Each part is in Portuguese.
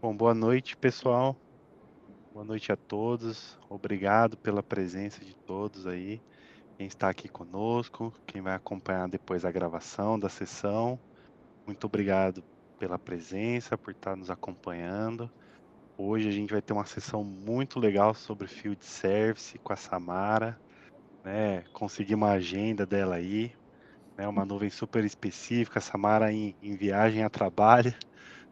Bom, boa noite, pessoal. Boa noite a todos. Obrigado pela presença de todos aí. Quem está aqui conosco, quem vai acompanhar depois a gravação da sessão. Muito obrigado pela presença, por estar nos acompanhando. Hoje a gente vai ter uma sessão muito legal sobre Field Service com a Samara, né? Consegui uma agenda dela aí, né? Uma nuvem super específica. A Samara em viagem a trabalho,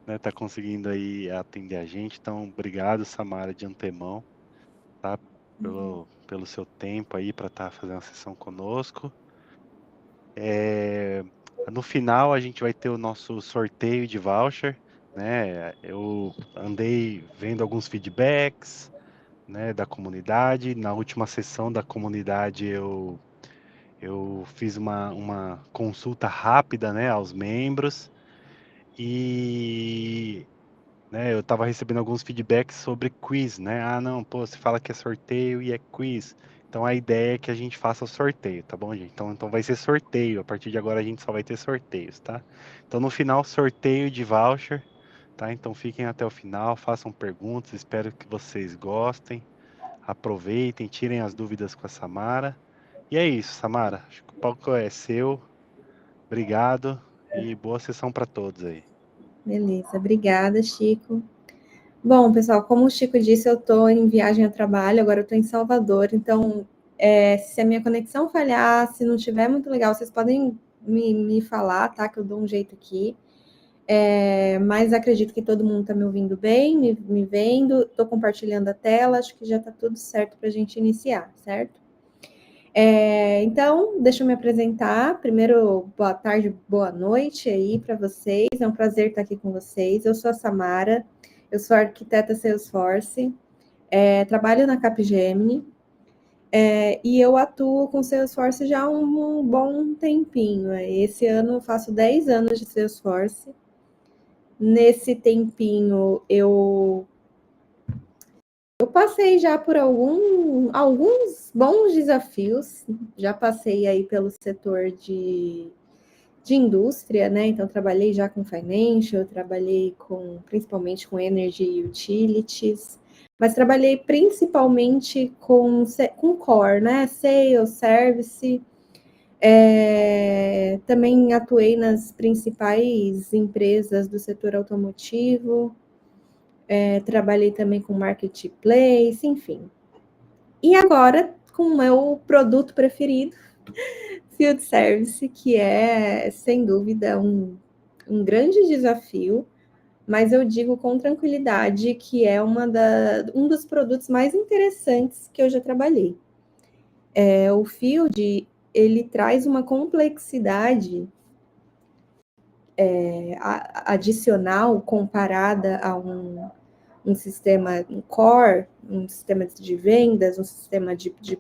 né, tá conseguindo aí atender a gente. Então, obrigado, Samara, de antemão, tá? Pelo seu tempo aí para estar fazendo a sessão conosco. É, no final, a gente vai ter o nosso sorteio de voucher, né? Eu andei vendo alguns feedbacks, né, da comunidade. Na última sessão da comunidade, eu fiz uma consulta rápida, né, aos membros. E eu estava recebendo alguns feedbacks sobre quiz, né? Ah, não, pô, você fala que é sorteio e é quiz. Então a ideia é que a gente faça o sorteio, tá bom, gente? Então vai ser sorteio. A partir de agora a gente só vai ter sorteios, tá? Então no final, sorteio de voucher, tá? Então fiquem até o final, façam perguntas, espero que vocês gostem. Aproveitem, tirem as dúvidas com a Samara. E é isso, Samara. Acho que o palco é seu. Obrigado e boa sessão para todos aí. Beleza, obrigada, Chico. Bom, pessoal, como o Chico disse, eu estou em viagem a trabalho, agora eu estou em Salvador, então se a minha conexão falhar, se não estiver muito legal, vocês podem me falar, tá? Que eu dou um jeito aqui. Mas acredito que todo mundo está me ouvindo bem, me vendo, estou compartilhando a tela, acho que já está tudo certo para a gente iniciar, certo? Então, deixa eu me apresentar. Primeiro, boa tarde, boa noite aí para vocês. É um prazer estar aqui com vocês. Eu sou a Samara, eu sou arquiteta Salesforce, trabalho na Capgemini e eu atuo com Salesforce já há um bom tempinho. Esse ano eu faço 10 anos de Salesforce. Nesse tempinho eu passei já por alguns bons desafios, já passei aí pelo setor de indústria, né? Então, trabalhei já com financial, trabalhei principalmente com energy e utilities, mas trabalhei principalmente com core, né? Sales, service. Também atuei nas principais empresas do setor automotivo, trabalhei também com marketplace, enfim. E agora, com o meu produto preferido, Field Service, que é, sem dúvida, um grande desafio, mas eu digo com tranquilidade que é um dos produtos mais interessantes que eu já trabalhei. O Field, ele traz uma complexidade adicional comparada a um sistema core, um sistema de vendas, um sistema de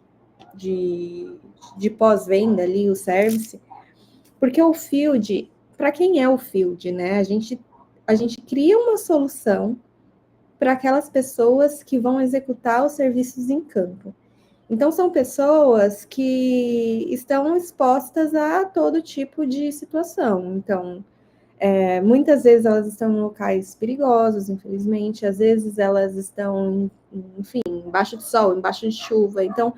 pós-venda ali, o service, porque o Field, para quem é o Field, né? A gente cria uma solução para aquelas pessoas que vão executar os serviços em campo. Então, são pessoas que estão expostas a todo tipo de situação. Então, muitas vezes elas estão em locais perigosos, infelizmente, às vezes elas estão, enfim, embaixo de sol, embaixo de chuva. Então,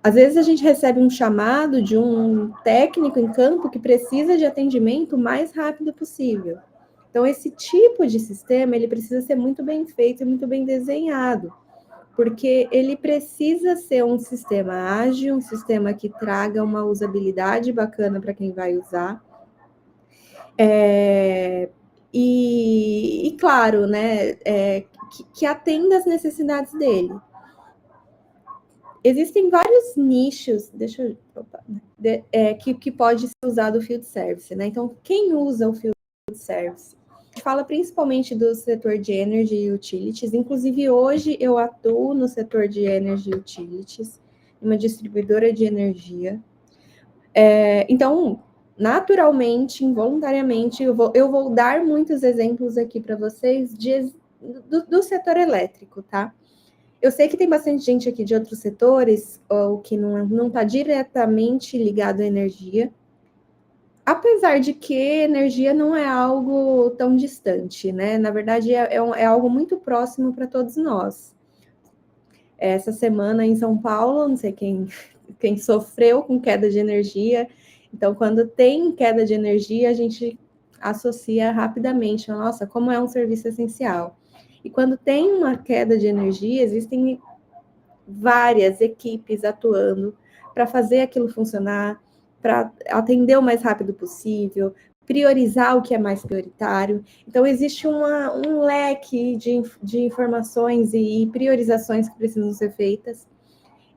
às vezes a gente recebe um chamado de um técnico em campo que precisa de atendimento o mais rápido possível. Então, esse tipo de sistema, ele precisa ser muito bem feito e muito bem desenhado, porque ele precisa ser um sistema ágil, um sistema que traga uma usabilidade bacana para quem vai usar. E claro, né, que atenda às necessidades dele. Existem vários nichos, que pode ser usado o Field Service, né? Então, quem usa o Field Service? A gente fala principalmente do setor de Energy e Utilities, inclusive hoje eu atuo no setor de Energy e Utilities, uma distribuidora de energia. Então, naturalmente, involuntariamente, eu vou dar muitos exemplos aqui para vocês do setor elétrico, tá? Eu sei que tem bastante gente aqui de outros setores, ou que não está diretamente ligado à energia, apesar de que energia não é algo tão distante, né? Na verdade, é algo muito próximo para todos nós. Essa semana em São Paulo, não sei quem sofreu com queda de energia. Então, quando tem queda de energia, a gente associa rapidamente, nossa, como é um serviço essencial. E quando tem uma queda de energia, existem várias equipes atuando para fazer aquilo funcionar, para atender o mais rápido possível, priorizar o que é mais prioritário. Então, existe um leque de informações e priorizações que precisam ser feitas.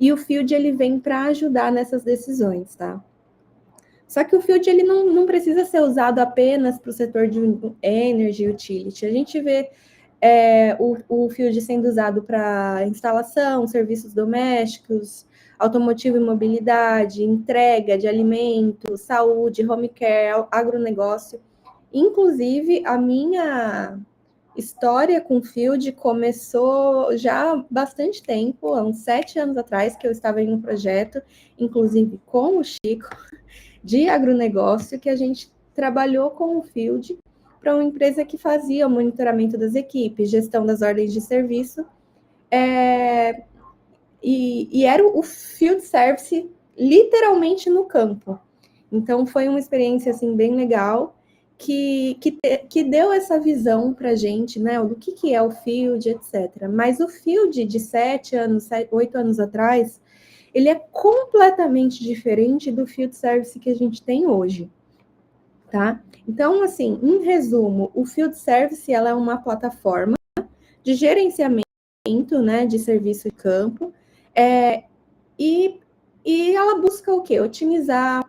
E o Field, ele vem para ajudar nessas decisões, tá? Só que o Field, ele não precisa ser usado apenas para o setor de energy utility. A gente vê o Field sendo usado para instalação, serviços domésticos, automotivo e mobilidade, entrega de alimentos, saúde, home care, agronegócio. Inclusive, a minha história com o Field começou já há bastante tempo, há uns 7 anos atrás, que eu estava em um projeto, inclusive com o Chico, de agronegócio, que a gente trabalhou com o Field para uma empresa que fazia o monitoramento das equipes, gestão das ordens de serviço, e era o Field Service literalmente no campo. Então, foi uma experiência assim, bem legal, que deu essa visão para a gente, né, do que é o Field, etc. Mas o Field de 8 anos atrás, ele é completamente diferente do Field Service que a gente tem hoje, tá? Então, assim, em resumo, o Field Service, ela é uma plataforma de gerenciamento, né, de serviço de campo, e ela busca o quê? Otimizar,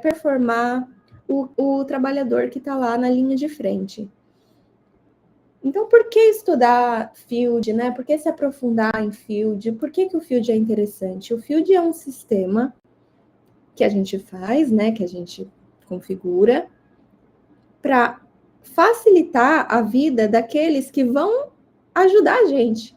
performar o trabalhador que está lá na linha de frente. Então, por que estudar Field, né? Por que se aprofundar em Field? Por que o Field é interessante? O Field é um sistema que a gente faz, né? Que a gente configura para facilitar a vida daqueles que vão ajudar a gente.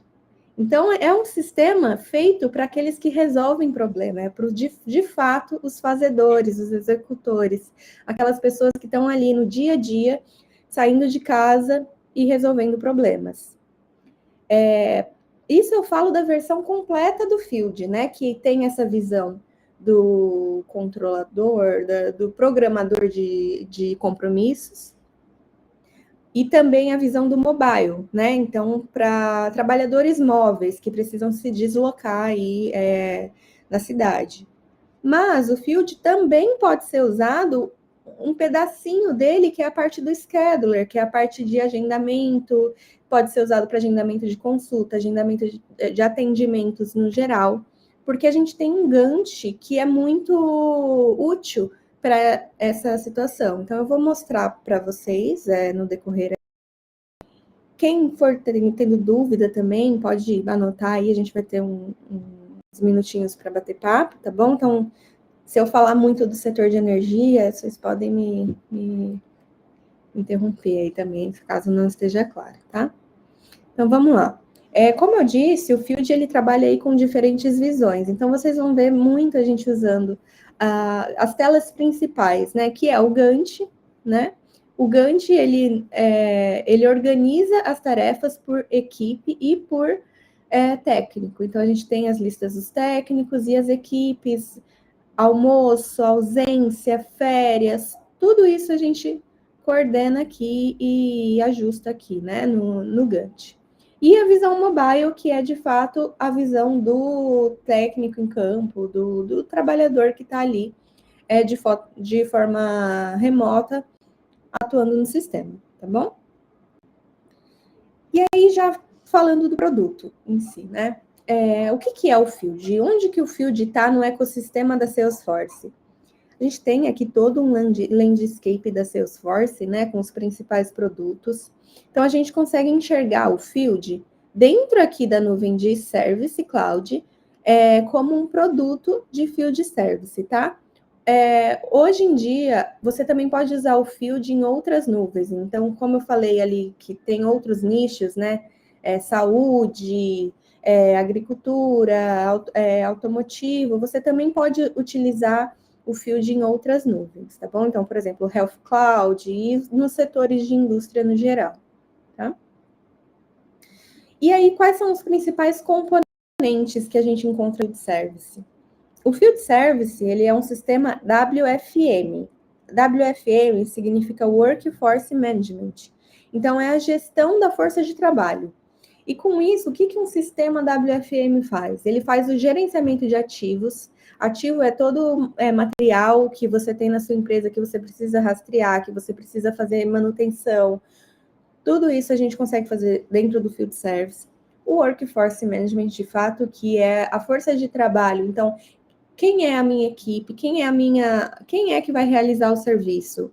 Então, é um sistema feito para aqueles que resolvem problema, é para, de fato, os fazedores, os executores, aquelas pessoas que estão ali no dia a dia, saindo de casa e resolvendo problemas. Isso eu falo da versão completa do Field, né? Que tem essa visão do controlador, do programador de compromissos, e também a visão do mobile, né? Então, para trabalhadores móveis que precisam se deslocar aí na cidade. Mas o Field também pode ser usado um pedacinho dele, que é a parte do scheduler, que é a parte de agendamento, pode ser usado para agendamento de consulta, agendamento de atendimentos no geral, porque a gente tem um Gantt que é muito útil para essa situação. Então, eu vou mostrar para vocês no decorrer. Quem for tendo dúvida também, pode anotar aí, a gente vai ter uns minutinhos para bater papo, tá bom? Então, se eu falar muito do setor de energia, vocês podem me interromper aí também, caso não esteja claro, tá? Então, vamos lá. Como eu disse, o Field, ele trabalha aí com diferentes visões. Então, vocês vão ver muita gente usando as telas principais, né? Que é o Gantt, né? O Gantt, ele organiza as tarefas por equipe e por técnico. Então, a gente tem as listas dos técnicos e as equipes, almoço, ausência, férias, tudo isso a gente coordena aqui e ajusta aqui, né, no Gantt. E a visão mobile, que é, de fato, a visão do técnico em campo, do trabalhador que está ali de forma remota, atuando no sistema, tá bom? E aí, já falando do produto em si, né? O que é o Field? Onde que o Field está no ecossistema da Salesforce? A gente tem aqui todo um landscape da Salesforce, né, com os principais produtos. Então, a gente consegue enxergar o Field dentro aqui da nuvem de Service Cloud como um produto de Field Service, tá? Hoje em dia, você também pode usar o Field em outras nuvens. Então, como eu falei ali, que tem outros nichos, né? Saúde, agricultura, automotivo, você também pode utilizar o Field em outras nuvens, tá bom? Então, por exemplo, o Health Cloud e nos setores de indústria no geral, tá? E aí, quais são os principais componentes que a gente encontra no Field Service? O Field Service, ele é um sistema WFM. WFM significa Workforce Management. Então, é a gestão da força de trabalho. E com isso, o que um sistema WFM faz? Ele faz o gerenciamento de ativos. Ativo é todo material que você tem na sua empresa, que você precisa rastrear, que você precisa fazer manutenção. Tudo isso a gente consegue fazer dentro do Field Service. O Workforce Management, de fato, que é a força de trabalho. Então, quem é a minha equipe? Quem é que vai realizar o serviço?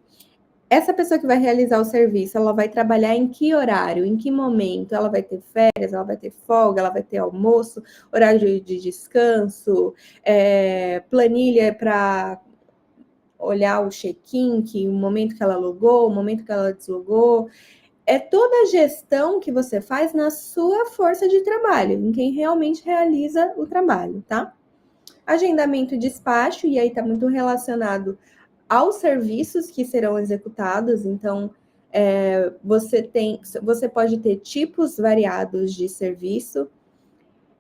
Essa pessoa que vai realizar o serviço, ela vai trabalhar em que horário, em que momento? Ela vai ter férias, ela vai ter folga, ela vai ter almoço, horário de descanso, planilha para olhar o check-in, o momento que ela logou, o momento que ela deslogou. É toda a gestão que você faz na sua força de trabalho, em quem realmente realiza o trabalho, tá? Agendamento e despacho, e aí está muito relacionado aos serviços que serão executados. Então, você pode ter tipos variados de serviço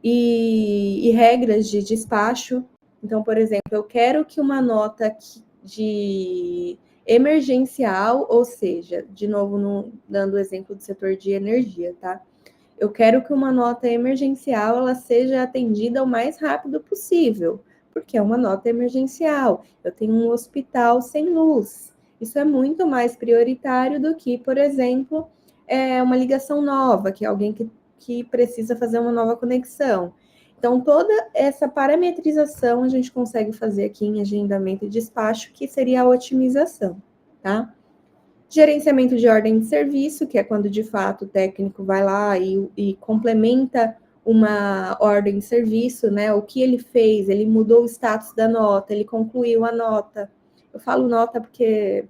e regras de despacho. Então, por exemplo, eu quero que uma nota de emergencial, ou seja, de novo, dando o exemplo do setor de energia, tá? Eu quero que uma nota emergencial ela seja atendida o mais rápido possível, porque é uma nota emergencial. Eu tenho um hospital sem luz. Isso é muito mais prioritário do que, por exemplo, uma ligação nova, que é alguém que precisa fazer uma nova conexão. Então, toda essa parametrização a gente consegue fazer aqui em agendamento e despacho, que seria a otimização, tá? Gerenciamento de ordem de serviço, que é quando, de fato, o técnico vai lá e complementa uma ordem de serviço, né? O que ele fez, ele mudou o status da nota, ele concluiu a nota. Eu falo nota porque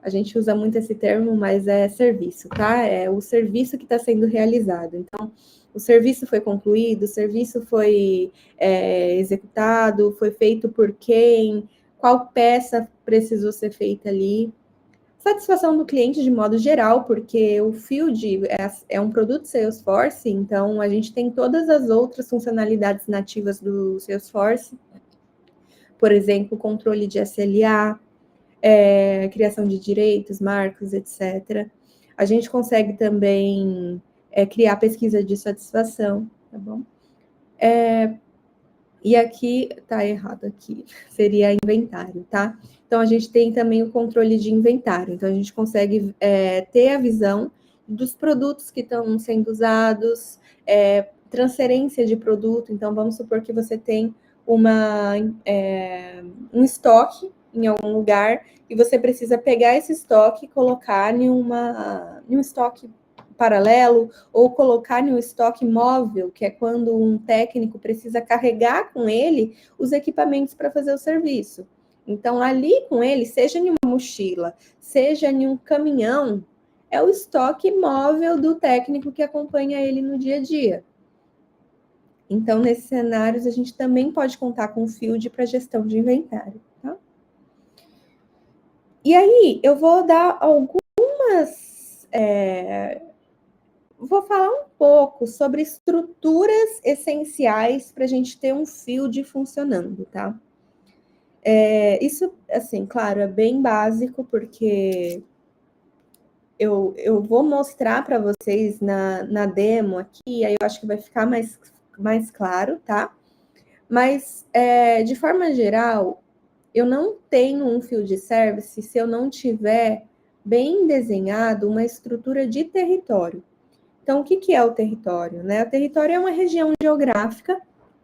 a gente usa muito esse termo, mas é serviço, tá? É o serviço que está sendo realizado. Então, o serviço foi concluído, o serviço foi executado, foi feito por quem, qual peça precisou ser feita ali. Satisfação do cliente de modo geral, porque o Field é um produto Salesforce, então a gente tem todas as outras funcionalidades nativas do Salesforce, por exemplo, controle de SLA, criação de direitos, marcos, etc. A gente consegue também criar pesquisa de satisfação, tá bom? E aqui, tá errado aqui, seria inventário, tá? Então, a gente tem também o controle de inventário. Então, a gente consegue ter a visão dos produtos que estão sendo usados, transferência de produto. Então, vamos supor que você tem um estoque em algum lugar e você precisa pegar esse estoque e colocar em um estoque paralelo, ou colocar em um estoque móvel, que é quando um técnico precisa carregar com ele os equipamentos para fazer o serviço. Então, ali com ele, seja em uma mochila, seja em um caminhão, é o estoque móvel do técnico que acompanha ele no dia a dia. Então, nesses cenários, a gente também pode contar com o Field para gestão de inventário. Tá? E aí, eu vou dar algumas... vou falar um pouco sobre estruturas essenciais para a gente ter um Field funcionando, tá? Isso, assim, claro, é bem básico, porque eu vou mostrar para vocês na demo aqui, aí eu acho que vai ficar mais claro, tá? Mas, de forma geral, eu não tenho um Field Service se eu não tiver bem desenhado uma estrutura de território. Então, o que é o território? Né? O território é uma região geográfica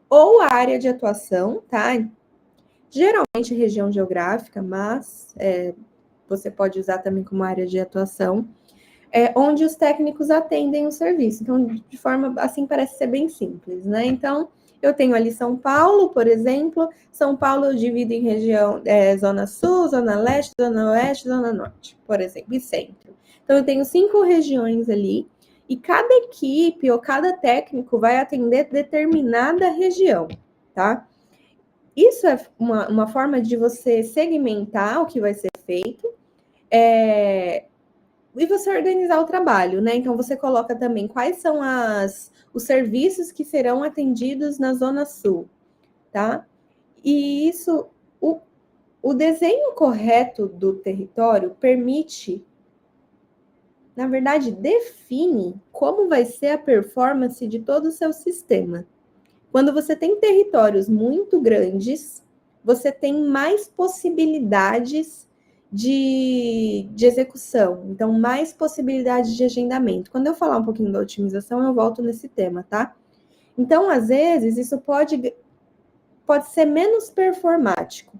ou área de atuação, tá? Geralmente região geográfica, mas você pode usar também como área de atuação, onde os técnicos atendem o serviço. Então, de forma assim, parece ser bem simples, né? Então, eu tenho ali São Paulo, por exemplo. São Paulo eu divido em região, Zona Sul, Zona Leste, Zona Oeste, Zona Norte, por exemplo, e Centro. Então, eu tenho 5 regiões ali, e cada equipe ou cada técnico vai atender determinada região, tá? isso é uma forma de você segmentar o que vai ser feito, e você organizar o trabalho, né? Então, você coloca também quais são os serviços que serão atendidos na Zona Sul, tá? E isso, o desenho correto do território permite, na verdade, define como vai ser a performance de todo o seu sistema. Quando você tem territórios muito grandes, você tem mais possibilidades de execução, então mais possibilidades de agendamento. Quando eu falar um pouquinho da otimização, eu volto nesse tema, tá? Então, às vezes, isso pode ser menos performático.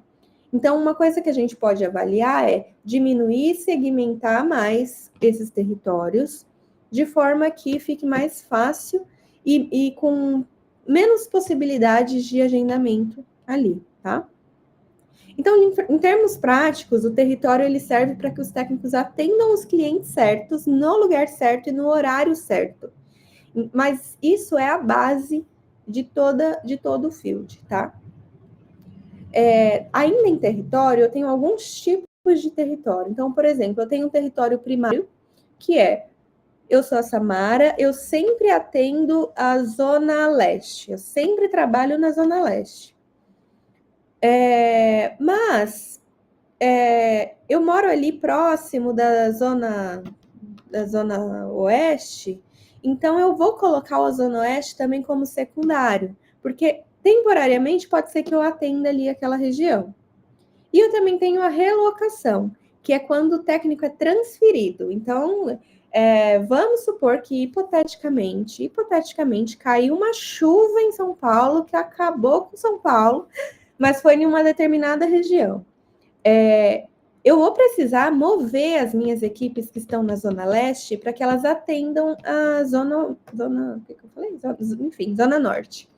Então, uma coisa que a gente pode avaliar é diminuir e segmentar mais esses territórios, de forma que fique mais fácil e com menos possibilidades de agendamento ali, tá? Então, em termos práticos, o território ele serve para que os técnicos atendam os clientes certos, no lugar certo e no horário certo. Mas isso é a base de todo o field, tá? Ainda em território, eu tenho alguns tipos de território. Então, por exemplo, eu tenho um território primário, que eu sou a Samara, eu sempre atendo a Zona Leste, eu sempre trabalho na Zona Leste. Mas eu moro ali próximo da Zona Oeste, então eu vou colocar a Zona Oeste também como secundário, porque temporariamente pode ser que eu atenda ali aquela região. E eu também tenho a relocação, que é quando o técnico é transferido. Então, vamos supor que, hipoteticamente, caiu uma chuva em São Paulo que acabou com São Paulo, mas foi em uma determinada região. Eu vou precisar mover as minhas equipes que estão na Zona Leste para que elas atendam a Zona Norte.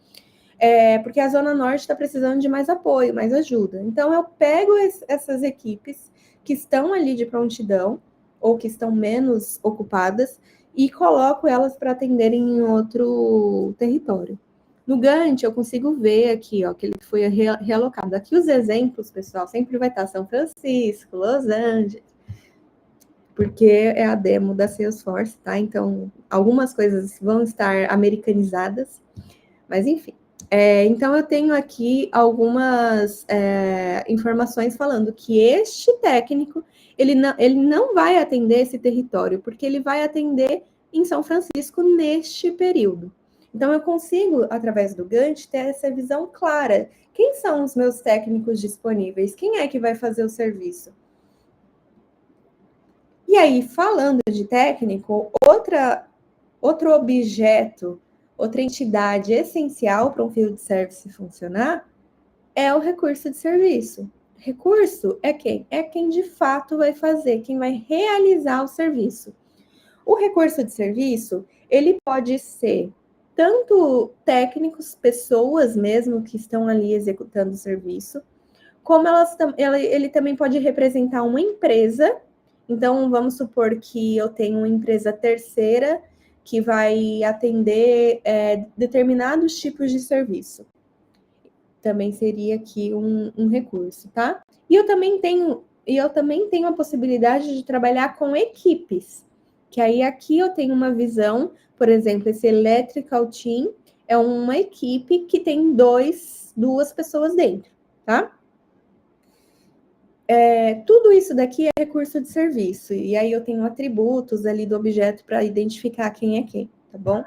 Porque a Zona Norte está precisando de mais apoio, mais ajuda. Então, eu pego essas equipes que estão ali de prontidão, ou que estão menos ocupadas, e coloco elas para atenderem em outro território. No Gantt, eu consigo ver aqui, ó, que ele foi realocado. Aqui os exemplos, pessoal, sempre vai estar São Francisco, Los Angeles, porque é a demo da Salesforce, tá? Então, algumas coisas vão estar americanizadas, mas enfim. Então, eu tenho aqui algumas informações falando que este técnico, ele não vai atender esse território, porque ele vai atender em São Francisco neste período. Então, eu consigo, através do Gantt, ter essa visão clara. Quem são os meus técnicos disponíveis? Quem é que vai fazer o serviço? E aí, falando de técnico, outro objeto, outra entidade essencial para um field service funcionar é o recurso de serviço. Recurso é quem? É quem de fato vai fazer, quem vai realizar o serviço. O recurso de serviço, ele pode ser tanto técnicos, pessoas mesmo que estão ali executando o serviço, como ele também pode representar uma empresa. Então, vamos supor que eu tenho uma empresa terceira que vai atender determinados tipos de serviço. Também seria aqui um recurso, tá? E eu também tenho a possibilidade de trabalhar com equipes, que aí aqui eu tenho uma visão, por exemplo, esse Electrical Team é uma equipe que tem duas pessoas dentro, tá? Tudo isso daqui é recurso de serviço, e aí eu tenho atributos ali do objeto para identificar quem é quem, tá bom?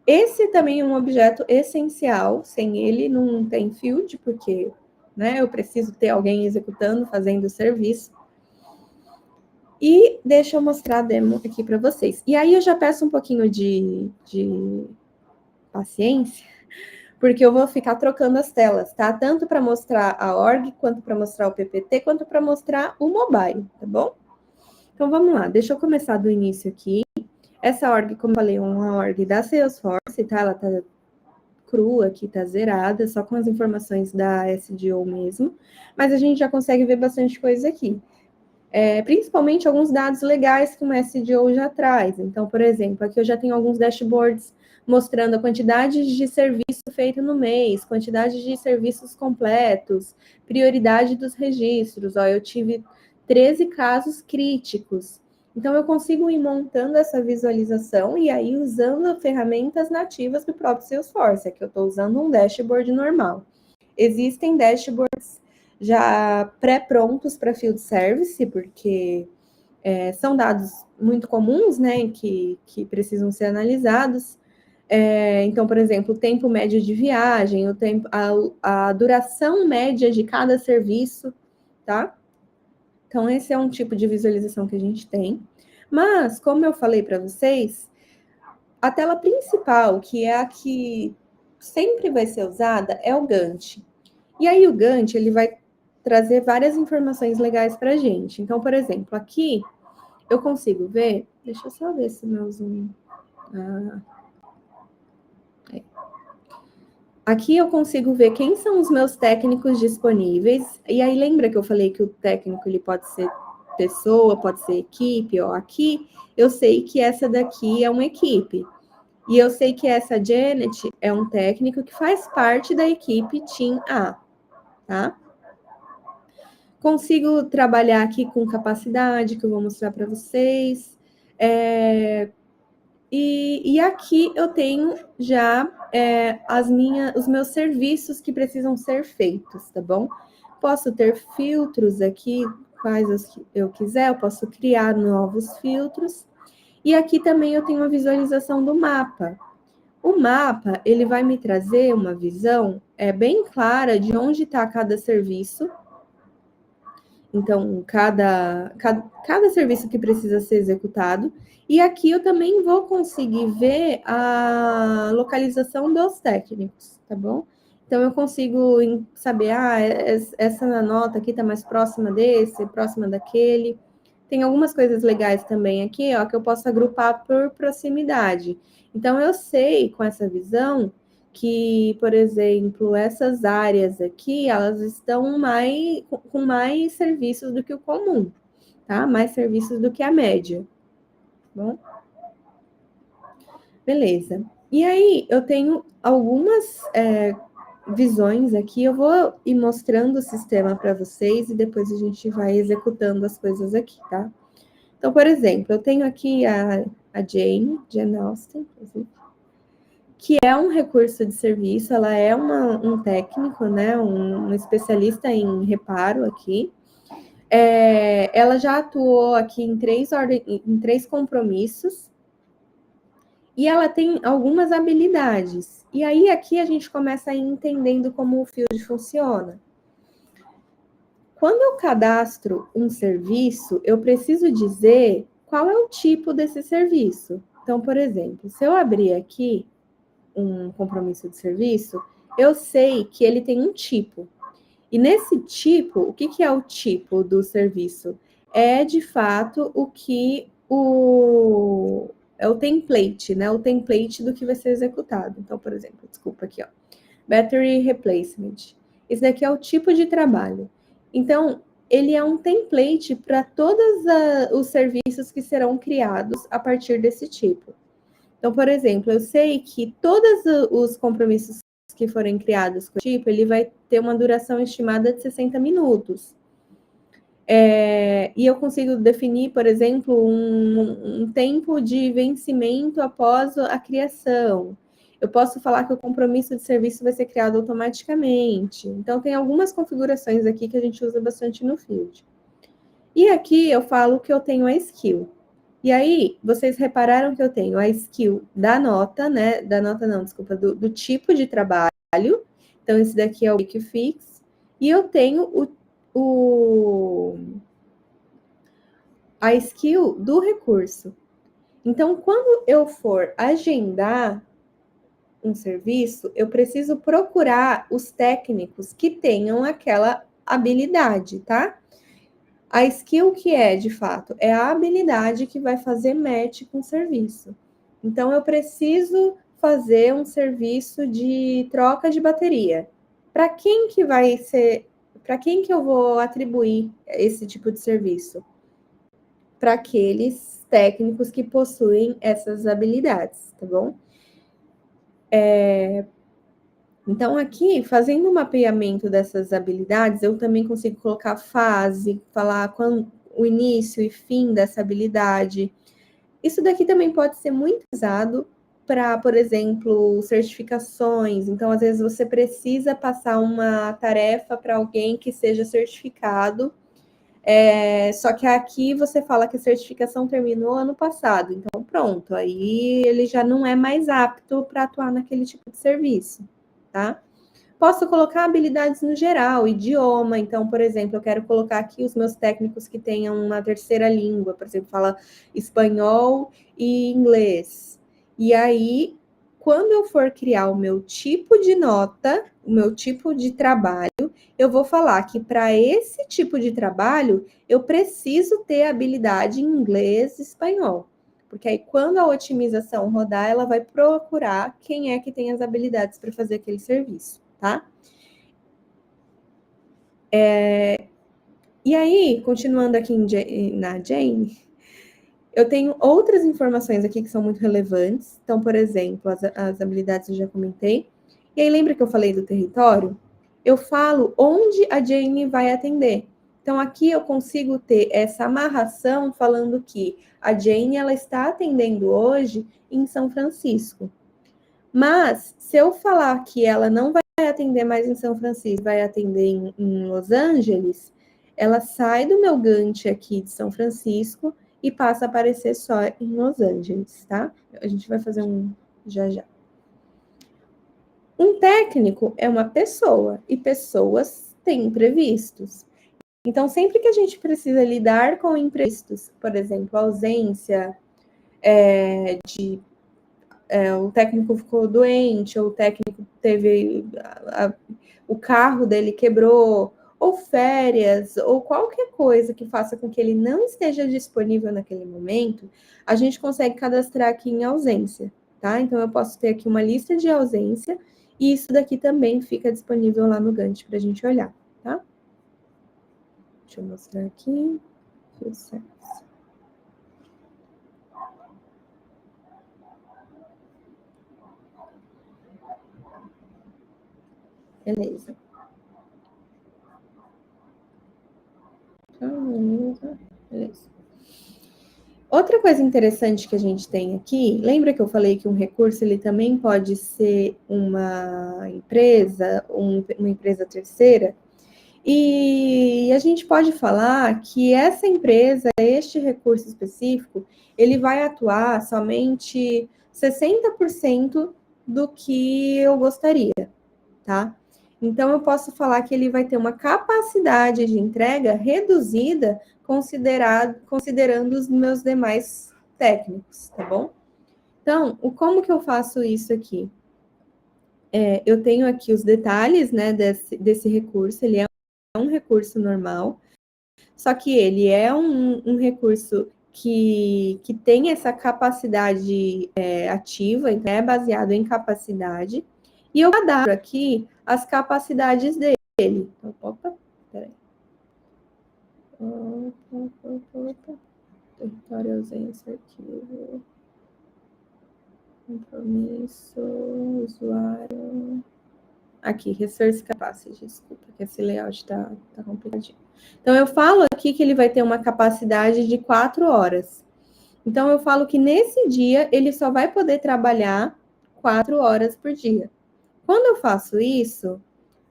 Esse também é um objeto essencial, sem ele não tem field, porque eu preciso ter alguém executando, fazendo o serviço. E deixa eu mostrar a demo aqui para vocês. E aí eu já peço um pouquinho de paciência, porque eu vou ficar trocando as telas, tá? Tanto para mostrar a org, quanto para mostrar o PPT, quanto para mostrar o mobile, tá bom? Então, vamos lá. Deixa eu começar do início aqui. Essa org, como eu falei, é uma org da Salesforce, tá? Ela tá crua aqui, tá zerada, só com as informações da SDO mesmo. Mas a gente já consegue ver bastante coisa aqui. Principalmente alguns dados legais que uma SDO já traz. Então, por exemplo, aqui eu já tenho alguns dashboards mostrando a quantidade de serviço feito no mês, quantidade de serviços completos, prioridade dos registros. Ó, eu tive 13 casos críticos. Então, eu consigo ir montando essa visualização e aí usando ferramentas nativas do próprio Salesforce. Aqui eu estou usando um dashboard normal. Existem dashboards já pré-prontos para field service, porque são dados muito comuns, né, que precisam ser analisados. Então, por exemplo, o tempo médio de viagem, a duração média de cada serviço, tá? Então, esse é um tipo de visualização que a gente tem. Mas, como eu falei para vocês, a tela principal, que é a que sempre vai ser usada, é o Gantt. E aí, o Gantt, ele vai trazer várias informações legais para a gente. Então, por exemplo, aqui eu consigo ver... Deixa eu só ver se meu zoom... Aqui eu consigo ver quem são os meus técnicos disponíveis. E aí, lembra que eu falei que o técnico ele pode ser pessoa, pode ser equipe? Ó, aqui eu sei que essa daqui é uma equipe. E eu sei que essa Janet é um técnico que faz parte da equipe Team A, tá? Consigo trabalhar aqui com capacidade, que eu vou mostrar para vocês. E aqui eu tenho já os meus serviços que precisam ser feitos, tá bom? Posso ter filtros aqui, quais eu quiser, eu posso criar novos filtros. E aqui também eu tenho uma visualização do mapa. O mapa, ele vai me trazer uma visão bem clara de onde está cada serviço. Então, cada serviço que precisa ser executado. E aqui eu também vou conseguir ver a localização dos técnicos, tá bom? Então, eu consigo saber, essa nota aqui está mais próxima desse, próxima daquele. Tem algumas coisas legais também aqui, ó, que eu posso agrupar por proximidade. Então, eu sei, com essa visão, que, por exemplo, essas áreas aqui, elas estão com mais serviços do que o comum, tá? Mais serviços do que a média. Bom? Beleza. E aí, eu tenho algumas visões aqui, eu vou ir mostrando o sistema para vocês e depois a gente vai executando as coisas aqui, tá? Então, por exemplo, eu tenho aqui a Jane Austen, inclusive, que é um recurso de serviço, ela é um técnico, né, um especialista em reparo aqui. Ela já atuou aqui em 3 compromissos, e ela tem algumas habilidades. E aí, aqui a gente começa a ir entendendo como o Field funciona. Quando eu cadastro um serviço, eu preciso dizer qual é o tipo desse serviço. Então, por exemplo, se eu abrir aqui um compromisso de serviço, eu sei que ele tem um tipo. E nesse tipo, o que é o tipo do serviço? É, de fato, é o template, né? O template do que vai ser executado. Então, por exemplo, desculpa aqui, ó. Battery Replacement. Esse daqui é o tipo de trabalho. Então, ele é um template para todos os serviços que serão criados a partir desse tipo. Então, por exemplo, eu sei que todos os compromissos que forem criados com o tipo, ele vai ter uma duração estimada de 60 minutos. E eu consigo definir, por exemplo, um tempo de vencimento após a criação. Eu posso falar que o compromisso de serviço vai ser criado automaticamente. Então, tem algumas configurações aqui que a gente usa bastante no Field. E aqui eu falo que eu tenho a skill. E aí, vocês repararam que eu tenho a skill da nota, né? Da nota não, desculpa, do tipo de trabalho. Então, esse daqui é o Quick Fix. E eu tenho a skill do recurso. Então, quando eu for agendar um serviço, eu preciso procurar os técnicos que tenham aquela habilidade, tá? A skill que é, de fato, é a habilidade que vai fazer match com o serviço. Então, eu preciso fazer um serviço de troca de bateria. Para quem que vai ser... Para quem que eu vou atribuir esse tipo de serviço? Para aqueles técnicos que possuem essas habilidades, tá bom? Então, aqui, fazendo o mapeamento dessas habilidades, eu também consigo colocar fase, falar quando, o início e fim dessa habilidade. Isso daqui também pode ser muito usado para, por exemplo, certificações. Então, às vezes, você precisa passar uma tarefa para alguém que seja certificado. Só que aqui você fala que a certificação terminou ano passado. Então, pronto, aí ele já não é mais apto para atuar naquele tipo de serviço, tá? Posso colocar habilidades no geral, idioma. Então, por exemplo, eu quero colocar aqui os meus técnicos que tenham uma terceira língua, por exemplo, fala espanhol e inglês. E aí, quando eu for criar o meu tipo de nota, o meu tipo de trabalho, eu vou falar que para esse tipo de trabalho, eu preciso ter habilidade em inglês e espanhol. Porque aí, quando a otimização rodar, ela vai procurar quem é que tem as habilidades para fazer aquele serviço, tá? E aí, continuando aqui na Jane, eu tenho outras informações aqui que são muito relevantes. Então, por exemplo, as habilidades eu já comentei. E aí, lembra que eu falei do território? Eu falo onde a Jane vai atender. Então, aqui eu consigo ter essa amarração falando que a Jane ela está atendendo hoje em São Francisco. Mas, se eu falar que ela não vai atender mais em São Francisco, vai atender em Los Angeles, ela sai do meu Gantt aqui de São Francisco e passa a aparecer só em Los Angeles, tá? A gente vai fazer um já já. Um técnico é uma pessoa e pessoas têm imprevistos. Então, sempre que a gente precisa lidar com imprevistos, por exemplo, ausência o técnico ficou doente, ou o técnico teve o carro dele quebrou, ou férias, ou qualquer coisa que faça com que ele não esteja disponível naquele momento, a gente consegue cadastrar aqui em ausência, tá? Então, eu posso ter aqui uma lista de ausência, e isso daqui também fica disponível lá no Gantt para a gente olhar, tá? Deixa eu mostrar aqui. Beleza. Beleza. Outra coisa interessante que a gente tem aqui, lembra que eu falei que um recurso ele também pode ser uma empresa, uma empresa terceira? E a gente pode falar que essa empresa, este recurso específico, ele vai atuar somente 60% do que eu gostaria, tá? Então, eu posso falar que ele vai ter uma capacidade de entrega reduzida considerando os meus demais técnicos, tá bom? Então, como que eu faço isso aqui? Eu tenho aqui os detalhes, né, desse recurso, ele é um recurso normal, só que ele é um recurso que tem essa capacidade ativa, então é baseado em capacidade, e eu cadastro aqui as capacidades dele. Então, opa, peraí. Opa. Território, ausência, arquivo. Compromisso, usuário. Aqui, Resource Capacity, desculpa, que esse layout está complicadinho. Então, eu falo aqui que ele vai ter uma capacidade de 4 horas. Então, eu falo que nesse dia, ele só vai poder trabalhar 4 horas por dia. Quando eu faço isso,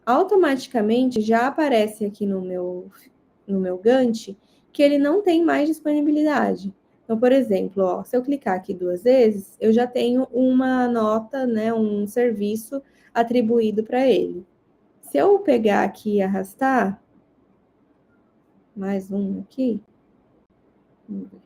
automaticamente já aparece aqui no meu Gantt que ele não tem mais disponibilidade. Então, por exemplo, ó, se eu clicar aqui 2 vezes, eu já tenho uma nota, né, um serviço atribuído para ele. Se eu pegar aqui e arrastar, mais um aqui, vamos ver.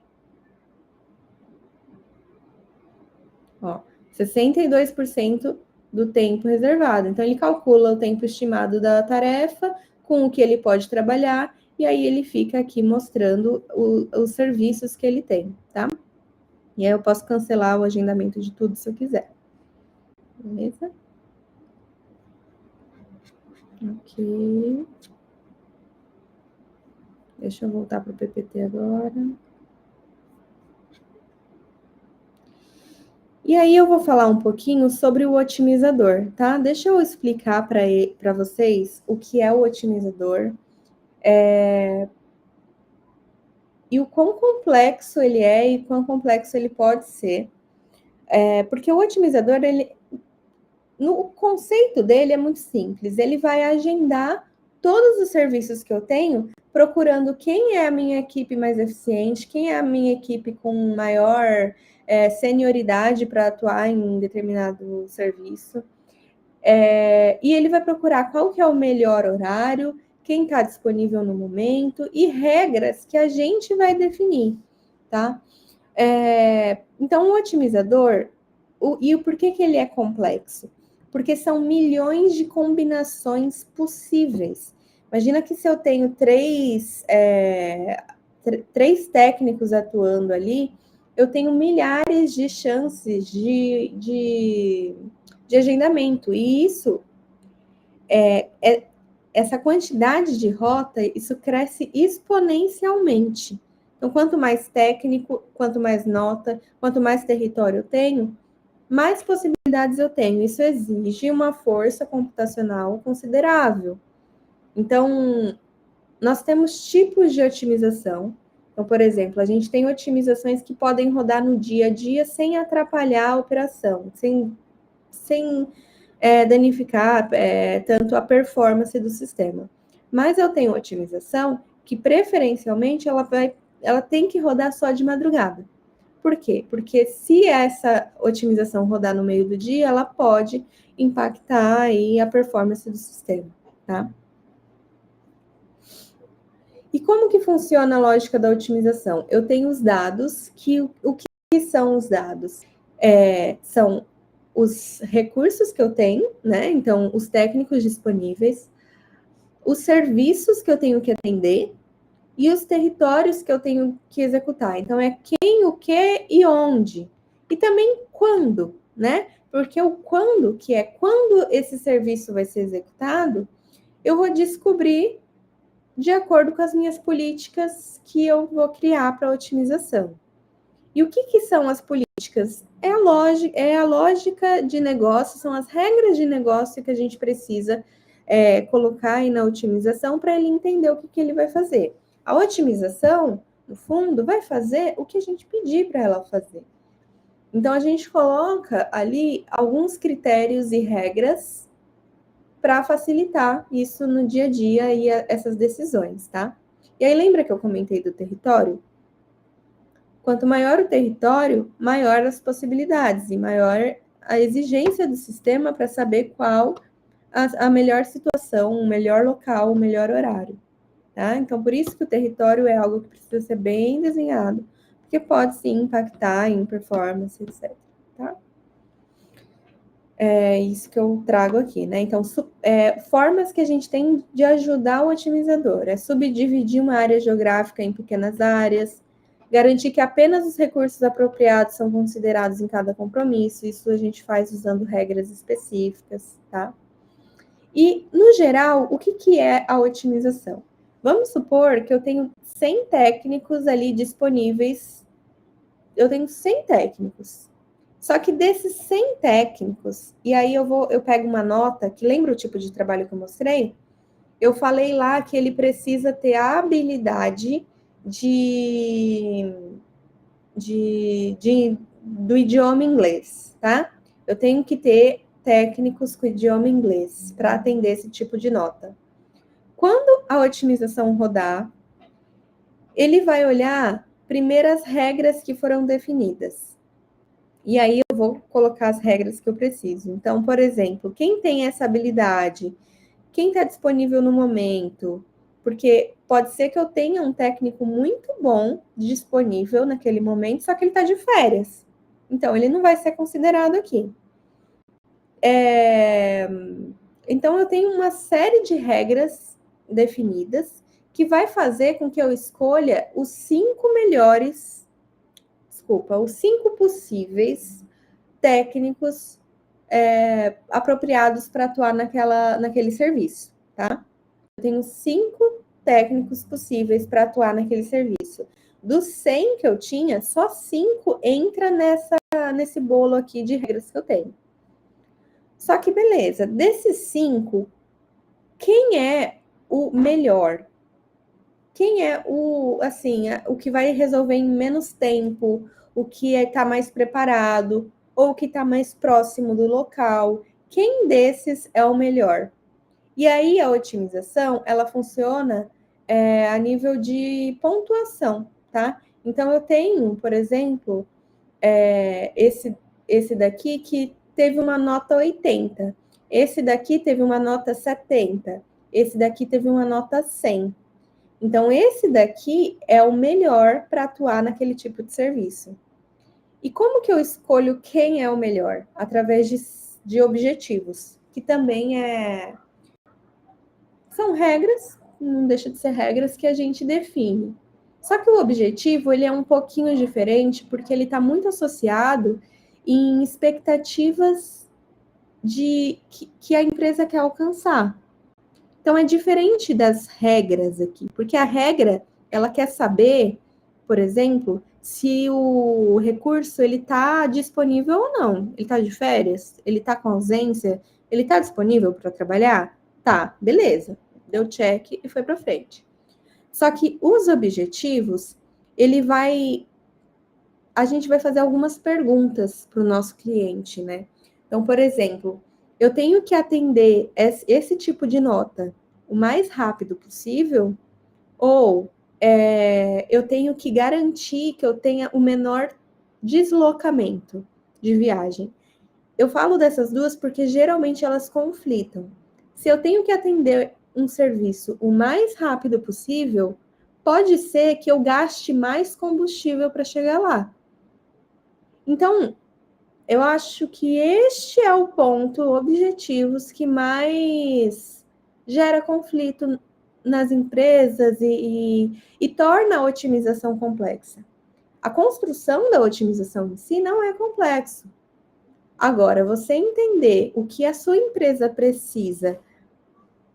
Ó, 62% do tempo reservado. Então, ele calcula o tempo estimado da tarefa com o que ele pode trabalhar, e aí ele fica aqui mostrando os serviços que ele tem, tá? E aí eu posso cancelar o agendamento de tudo se eu quiser. Beleza? Ok. Deixa eu voltar para o PPT agora. E aí eu vou falar um pouquinho sobre o otimizador, tá? Deixa eu explicar para vocês o que é o otimizador e o quão complexo ele é e quão complexo ele pode ser. Porque o otimizador, o conceito dele é muito simples. Ele vai agendar todos os serviços que eu tenho, procurando quem é a minha equipe mais eficiente, quem é a minha equipe com maior senioridade para atuar em determinado serviço. E ele vai procurar qual que é o melhor horário, quem está disponível no momento e regras que a gente vai definir, tá? Então, o otimizador, e o porquê que ele é complexo? Porque são milhões de combinações possíveis. Imagina que se eu tenho três técnicos atuando ali, eu tenho milhares de chances de agendamento. E isso, essa quantidade de rota, isso cresce exponencialmente. Então, quanto mais técnico, quanto mais nota, quanto mais território eu tenho, mais possibilidades eu tenho. Isso exige uma força computacional considerável. Então, nós temos tipos de otimização. Então, por exemplo, a gente tem otimizações que podem rodar no dia a dia sem atrapalhar a operação, sem danificar tanto a performance do sistema. Mas eu tenho otimização que, preferencialmente, ela tem que rodar só de madrugada. Por quê? Porque se essa otimização rodar no meio do dia, ela pode impactar aí a performance do sistema, tá? E como que funciona a lógica da otimização? Eu tenho os dados, o que são os dados? São os recursos que eu tenho, né? Então, os técnicos disponíveis, os serviços que eu tenho que atender e os territórios que eu tenho que executar. Então, é quem, o que e onde. E também quando, né? Porque o quando, que é quando esse serviço vai ser executado, eu vou descobrir de acordo com as minhas políticas que eu vou criar para otimização. E o que são as políticas? É a lógica de negócio, são as regras de negócio que a gente precisa colocar aí na otimização para ele entender o que ele vai fazer. A otimização, no fundo, vai fazer o que a gente pedir para ela fazer. Então, a gente coloca ali alguns critérios e regras para facilitar isso no dia a dia e essas decisões, tá? E aí, lembra que eu comentei do território? Quanto maior o território, maior as possibilidades e maior a exigência do sistema para saber qual a melhor situação, o melhor local, o melhor horário. Tá? Então, por isso que o território é algo que precisa ser bem desenhado, porque pode sim impactar em performance, etc. Tá? É isso que eu trago aqui, né? Então, formas que a gente tem de ajudar o otimizador é subdividir uma área geográfica em pequenas áreas, garantir que apenas os recursos apropriados são considerados em cada compromisso, isso a gente faz usando regras específicas, tá? E, no geral, o que é a otimização? Vamos supor que eu tenho 100 técnicos ali disponíveis, eu tenho 100 técnicos. Só que desses 100 técnicos, e aí eu pego uma nota, que lembra o tipo de trabalho que eu mostrei? Eu falei lá que ele precisa ter a habilidade do idioma inglês, tá? Eu tenho que ter técnicos com idioma inglês para atender esse tipo de nota. Quando a otimização rodar, ele vai olhar primeiro as regras que foram definidas. E aí eu vou colocar as regras que eu preciso. Então, por exemplo, quem tem essa habilidade? Quem está disponível no momento? Porque pode ser que eu tenha um técnico muito bom disponível naquele momento, só que ele está de férias. Então, ele não vai ser considerado aqui. Então, eu tenho uma série de regras definidas que vai fazer com que eu escolha os 5 possíveis técnicos apropriados para atuar naquele serviço, tá? Eu tenho 5 técnicos possíveis para atuar naquele serviço. Dos 100 que eu tinha, só 5 entra nesse bolo aqui de regras que eu tenho. Só que beleza, desses 5, quem é o melhor? Quem é o, assim, o que vai resolver em menos tempo, o que está mais preparado, ou o que está mais próximo do local? Quem desses é o melhor? E aí a otimização, ela funciona a nível de pontuação, tá? Então eu tenho, por exemplo, esse daqui que teve uma nota 80, esse daqui teve uma nota 70, esse daqui teve uma nota 100. Então, esse daqui é o melhor para atuar naquele tipo de serviço. E como que eu escolho quem é o melhor? Através de objetivos, que também são regras, não deixa de ser regras que a gente define. Só que o objetivo, ele é um pouquinho diferente, porque ele está muito associado em expectativas que a empresa quer alcançar. Então, é diferente das regras aqui, porque a regra, ela quer saber, por exemplo, se o recurso ele está disponível ou não. Ele está de férias? Ele está com ausência? Ele está disponível para trabalhar? Tá, beleza. Deu check e foi para frente. Só que os objetivos, a gente vai fazer algumas perguntas para o nosso cliente, né? Então, por exemplo, eu tenho que atender esse tipo de nota o mais rápido possível, ou eu tenho que garantir que eu tenha o menor deslocamento de viagem. Eu falo dessas duas porque geralmente elas conflitam. Se eu tenho que atender um serviço o mais rápido possível, pode ser que eu gaste mais combustível para chegar lá. Então, eu acho que este é o ponto, objetivos que mais gera conflito nas empresas e torna a otimização complexa. A construção da otimização em si não é complexo. Agora, você entender o que a sua empresa precisa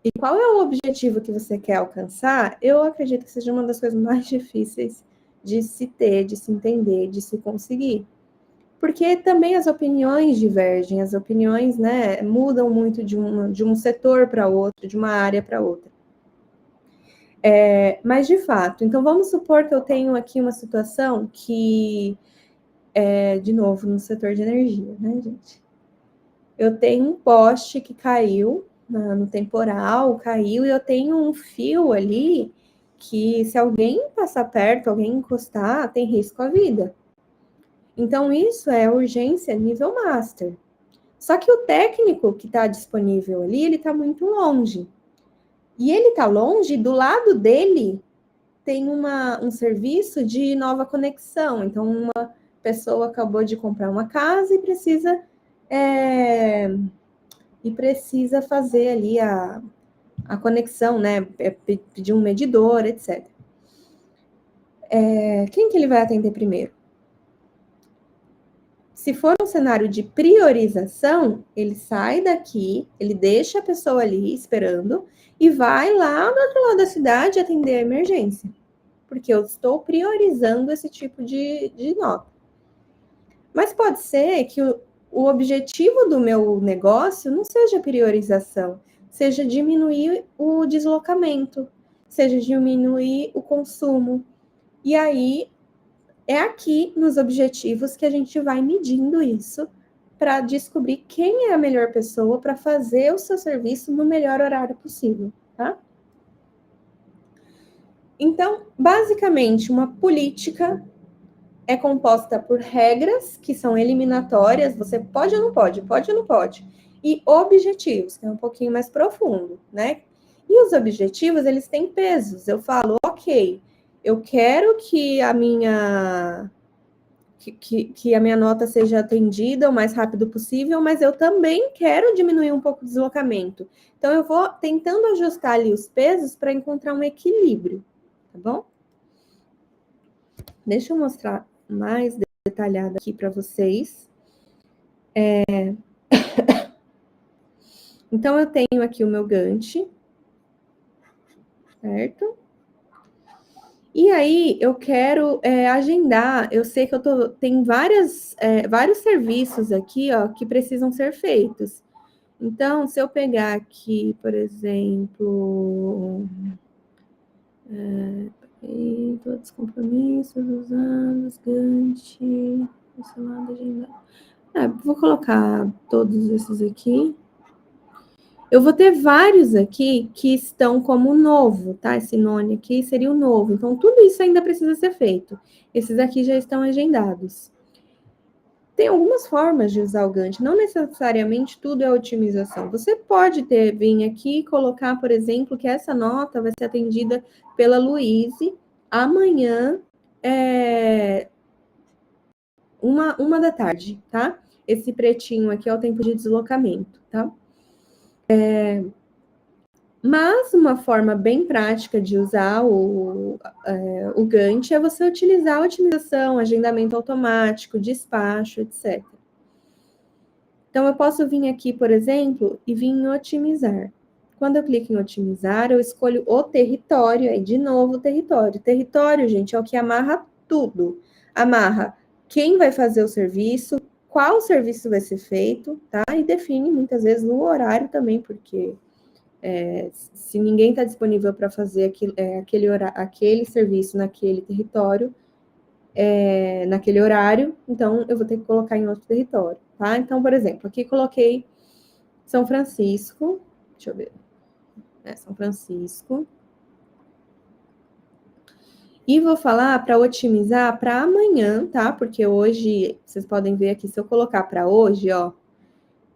e qual é o objetivo que você quer alcançar, eu acredito que seja uma das coisas mais difíceis de se ter, de se entender, de se conseguir. Porque também as opiniões divergem, as opiniões, né, mudam muito de um setor para outro, de uma área para outra. Mas, de fato, então vamos supor que eu tenho aqui uma situação que, de novo, no setor de energia, né, gente? Eu tenho um poste que caiu no temporal, caiu, e eu tenho um fio ali que, se alguém passar perto, alguém encostar, tem risco à vida. Então, isso é urgência nível master. Só que o técnico que está disponível ali, ele está muito longe. E ele está longe, do lado dele tem um serviço de nova conexão. Então, uma pessoa acabou de comprar uma casa e precisa fazer ali a conexão, né? Pedir um medidor, etc. Quem que ele vai atender primeiro? Se for um cenário de priorização, ele sai daqui, ele deixa a pessoa ali esperando e vai lá do outro lado da cidade atender a emergência. Porque eu estou priorizando esse tipo de nota. Mas pode ser que o objetivo do meu negócio não seja priorização, seja diminuir o deslocamento, seja diminuir o consumo. E aí, é aqui nos objetivos que a gente vai medindo isso para descobrir quem é a melhor pessoa para fazer o seu serviço no melhor horário possível, tá? Então, basicamente, uma política é composta por regras que são eliminatórias, você pode ou não pode, pode ou não pode, e objetivos, que é um pouquinho mais profundo, né? E os objetivos, eles têm pesos. Eu falo, ok, eu quero que a minha nota seja atendida o mais rápido possível, mas eu também quero diminuir um pouco o deslocamento. Então, eu vou tentando ajustar ali os pesos para encontrar um equilíbrio, tá bom? Deixa eu mostrar mais detalhado aqui para vocês. Então, eu tenho aqui o meu Gantt, certo? E aí, eu quero agendar, eu sei que tem vários serviços aqui, ó, que precisam ser feitos. Então, se eu pegar aqui, por exemplo, todos os compromissos, usados, Gantt, cancelado, agendado. Vou colocar todos esses aqui. Eu vou ter vários aqui que estão como novo, tá? Esse nome aqui seria o novo. Então, tudo isso ainda precisa ser feito. Esses aqui já estão agendados. Tem algumas formas de usar o Gantt, não necessariamente tudo é otimização. Você pode vir aqui e colocar, por exemplo, que essa nota vai ser atendida pela Luíse amanhã, 1h, tá? Esse pretinho aqui é o tempo de deslocamento, tá? Mas uma forma bem prática de usar o Gantt é você utilizar a otimização, agendamento automático, despacho, etc. Então, eu posso vir aqui, por exemplo, e vir em otimizar. Quando eu clico em otimizar, eu escolho o território, aí de novo o território. Território, gente, é o que amarra tudo. Amarra quem vai fazer o serviço, qual serviço vai ser feito, tá? E define muitas vezes o horário também, porque se ninguém está disponível para fazer aquele serviço naquele território, naquele horário, então eu vou ter que colocar em outro território, tá? Então, por exemplo, aqui coloquei São Francisco, deixa eu ver, São Francisco, e vou falar para otimizar para amanhã, tá? Porque hoje, vocês podem ver aqui, se eu colocar para hoje, ó,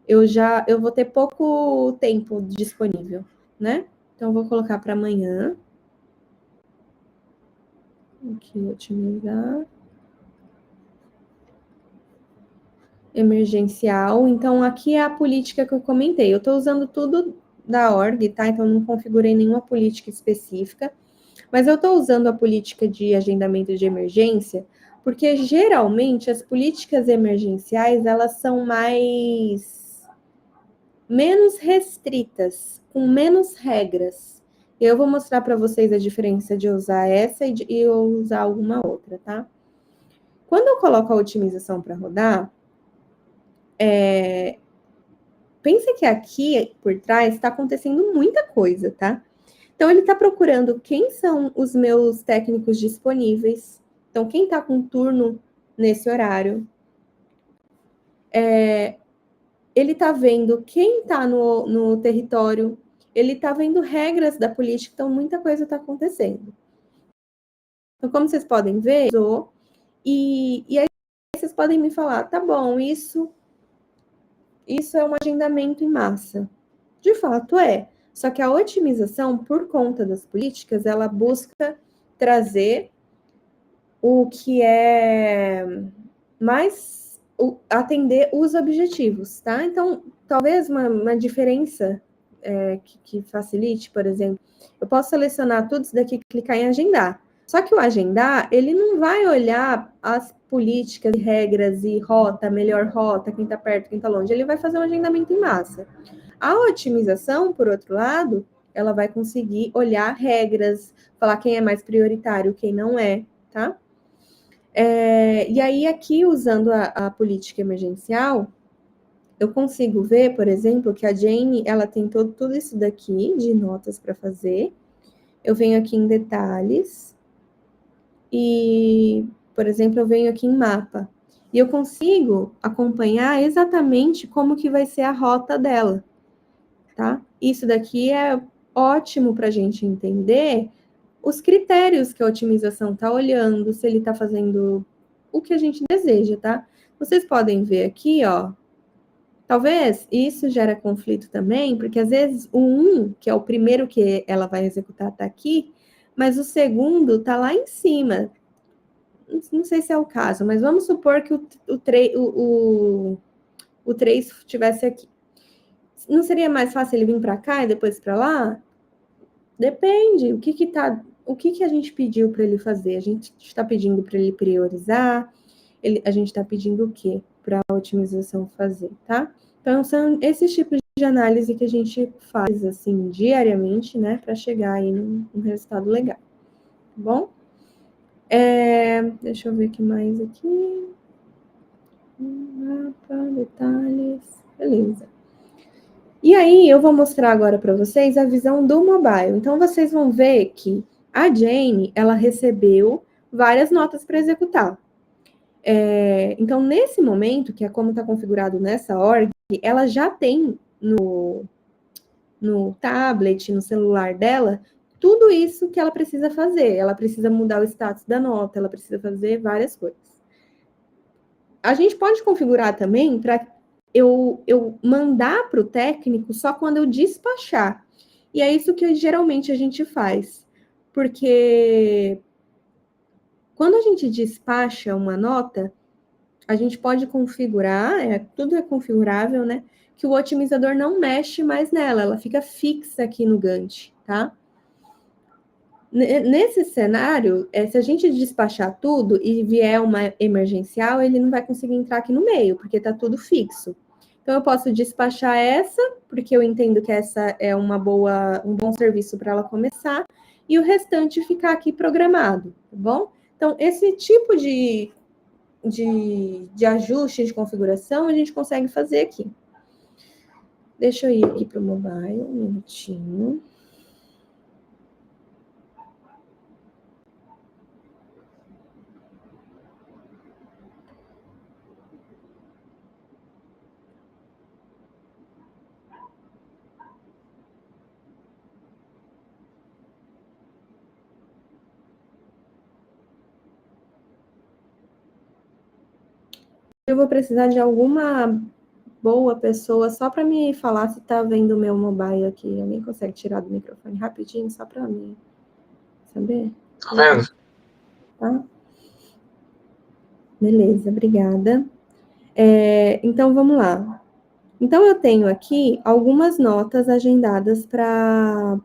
eu vou ter pouco tempo disponível, né? Então, eu vou colocar para amanhã. Aqui, otimizar. Emergencial. Então, aqui é a política que eu comentei. Eu estou usando tudo da org, tá? Então, não configurei nenhuma política específica. Mas eu estou usando a política de agendamento de emergência, porque geralmente as políticas emergenciais, elas são menos restritas, com menos regras. Eu vou mostrar para vocês a diferença de usar essa e eu usar alguma outra, tá? Quando eu coloco a otimização para rodar, pensa que aqui por trás está acontecendo muita coisa, tá? Então, ele está procurando quem são os meus técnicos disponíveis. Então, quem está com turno nesse horário. Ele está vendo quem está no território. Ele está vendo regras da política. Então, muita coisa está acontecendo. Então, como vocês podem ver, e aí vocês podem me falar, tá bom, isso é um agendamento em massa. De fato, é. Só que a otimização, por conta das políticas, ela busca trazer o que é mais atender os objetivos, tá? Então, talvez uma diferença que facilite, por exemplo, eu posso selecionar tudo isso daqui, clicar em agendar. Só que o agendar, ele não vai olhar as políticas, regras e rota, melhor rota, quem está perto, quem está longe. Ele vai fazer um agendamento em massa. A otimização, por outro lado, ela vai conseguir olhar regras, falar quem é mais prioritário, quem não é, tá? E aí, aqui, usando a política emergencial, eu consigo ver, por exemplo, que a Jane, ela tem tudo isso daqui de notas para fazer. Eu venho aqui em detalhes e, por exemplo, eu venho aqui em mapa. E eu consigo acompanhar exatamente como que vai ser a rota dela, tá? Isso daqui é ótimo para a gente entender os critérios que a otimização está olhando, se ele está fazendo o que a gente deseja, tá? Vocês podem ver aqui, ó, talvez isso gera conflito também, porque às vezes o 1, que é o primeiro que ela vai executar, está aqui, mas o segundo está lá em cima. Não sei se é o caso, mas vamos supor que o 3 estivesse aqui. Não seria mais fácil ele vir para cá e depois para lá? Depende. O que a gente pediu para ele fazer? A gente está pedindo para ele priorizar? A gente está pedindo o quê para a otimização fazer, tá? Então, são esses tipos de análise que a gente faz, assim, diariamente, né, para chegar aí num resultado legal, tá bom? Deixa eu ver o que mais aqui. Mapa, detalhes, beleza. E aí, eu vou mostrar agora para vocês a visão do mobile. Então, vocês vão ver que a Jane, ela recebeu várias notas para executar. Então, nesse momento, que é como está configurado nessa org, ela já tem no tablet, no celular dela, tudo isso que ela precisa fazer. Ela precisa mudar o status da nota, ela precisa fazer várias coisas. A gente pode configurar também para eu mandar para o técnico só quando eu despachar. E é isso que geralmente a gente faz. Porque quando a gente despacha uma nota, a gente pode configurar, tudo é configurável, né? Que o otimizador não mexe mais nela, ela fica fixa aqui no Gantt, tá? Nesse cenário, se a gente despachar tudo e vier uma emergencial, ele não vai conseguir entrar aqui no meio, porque está tudo fixo. Então, eu posso despachar essa, porque eu entendo que essa é um bom serviço para ela começar, e o restante ficar aqui programado, tá bom? Então, esse tipo de ajuste de configuração a gente consegue fazer aqui. Deixa eu ir aqui para o mobile, um minutinho. Eu vou precisar de alguma boa pessoa só para me falar se está vendo o meu mobile aqui. Alguém consegue tirar do microfone rapidinho só para mim saber? Tô vendo. Tá? Beleza, obrigada. Então, vamos lá. Então, eu tenho aqui algumas notas agendadas para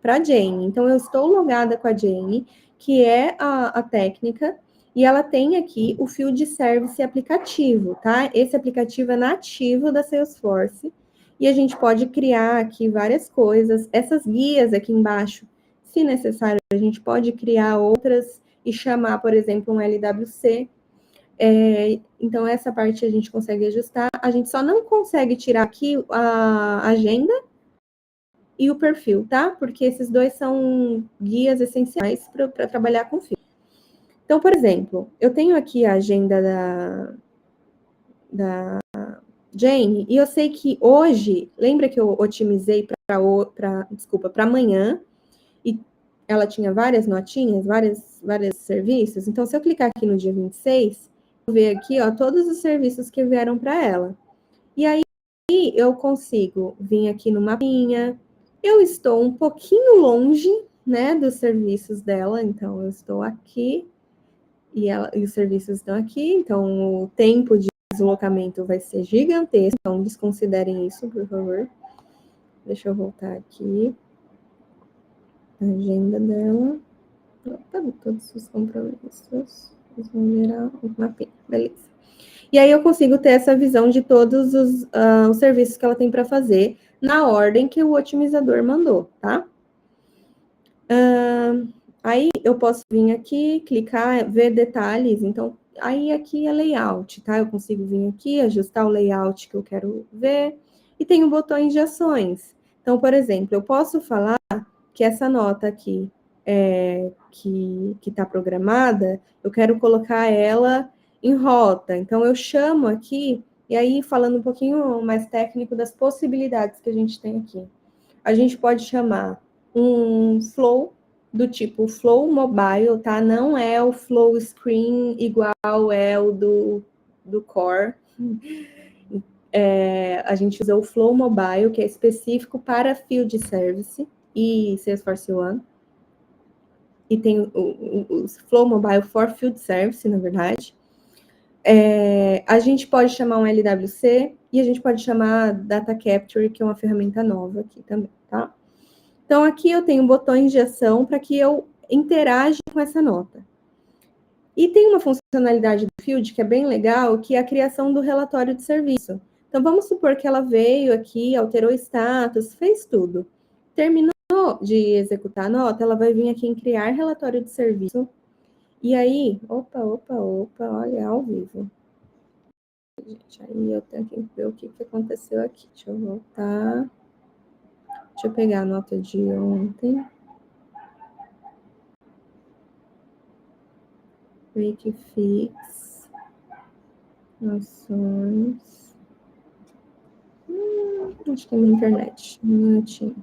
a Jane. Então, eu estou logada com a Jane, que é a técnica, e ela tem aqui o Field Service aplicativo, tá? Esse aplicativo é nativo da Salesforce, e a gente pode criar aqui várias coisas. Essas guias aqui embaixo, se necessário, a gente pode criar outras e chamar, por exemplo, um LWC. Então, essa parte a gente consegue ajustar. A gente só não consegue tirar aqui a agenda e o perfil, tá? Porque esses dois são guias essenciais para trabalhar com fio. Então, por exemplo, eu tenho aqui a agenda da Jane, e eu sei que hoje, lembra que eu otimizei para amanhã, e ela tinha várias notinhas, vários serviços. Então, se eu clicar aqui no dia 26, eu vou ver aqui, ó, todos os serviços que vieram para ela. E aí, eu consigo vir aqui no mapinha. Eu estou um pouquinho longe, né, dos serviços dela, então eu estou aqui e os serviços estão aqui, então o tempo de deslocamento vai ser gigantesco, então desconsiderem isso, por favor. Deixa eu voltar aqui. A agenda dela. Opa, todos os compromissos. Eles vão virar um mapinha, beleza. E aí eu consigo ter essa visão de todos os serviços que ela tem para fazer na ordem que o otimizador mandou, tá? Aí eu posso vir aqui, clicar, ver detalhes. Então, aí aqui é layout, tá? Eu consigo vir aqui, ajustar o layout que eu quero ver. E tenho botões de ações. Então, por exemplo, eu posso falar que essa nota aqui que está programada, eu quero colocar ela em rota. Então, eu chamo aqui, e aí falando um pouquinho mais técnico das possibilidades que a gente tem aqui. A gente pode chamar um flow do tipo flow mobile, tá? Não é o flow screen igual é o do core. A gente usa o flow mobile, que é específico para field service e Salesforce One. E tem o flow mobile for field service, na verdade. A gente pode chamar um LWC e a gente pode chamar Data Capture, que é uma ferramenta nova aqui também, tá? Então, aqui eu tenho botões de ação para que eu interaja com essa nota. E tem uma funcionalidade do Field que é bem legal, que é a criação do relatório de serviço. Então, vamos supor que ela veio aqui, alterou o status, fez tudo. Terminou de executar a nota, ela vai vir aqui em criar relatório de serviço. E aí, opa, olha, ao vivo. Gente, aí eu tenho que ver o que aconteceu aqui. Deixa eu voltar. Deixa eu pegar a nota de ontem. Break fix. Ações. Acho que é minha internet. Um minutinho.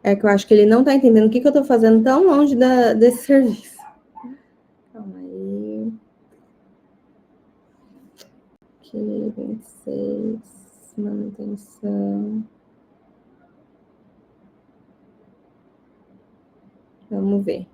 É que eu acho que ele não está entendendo o que eu estou fazendo tão longe desse serviço. Calma aí. Aqui, 26. Manutenção. Vamos ver.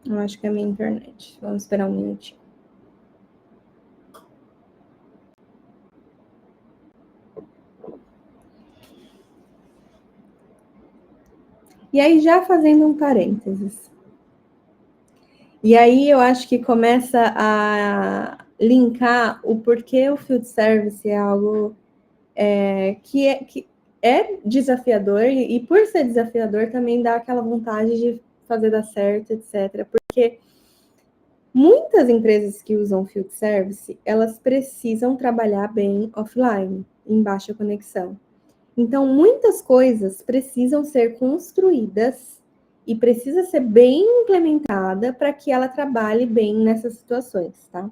Eu acho que é a minha internet. Vamos esperar um minutinho. E aí, já fazendo um parênteses. E aí eu acho que começa a linkar o porquê o field service é algo que é desafiador, e por ser desafiador também dá aquela vontade de fazer dar certo, etc. Porque muitas empresas que usam field service, elas precisam trabalhar bem offline, em baixa conexão. Então, muitas coisas precisam ser construídas e precisa ser bem implementada para que ela trabalhe bem nessas situações, tá?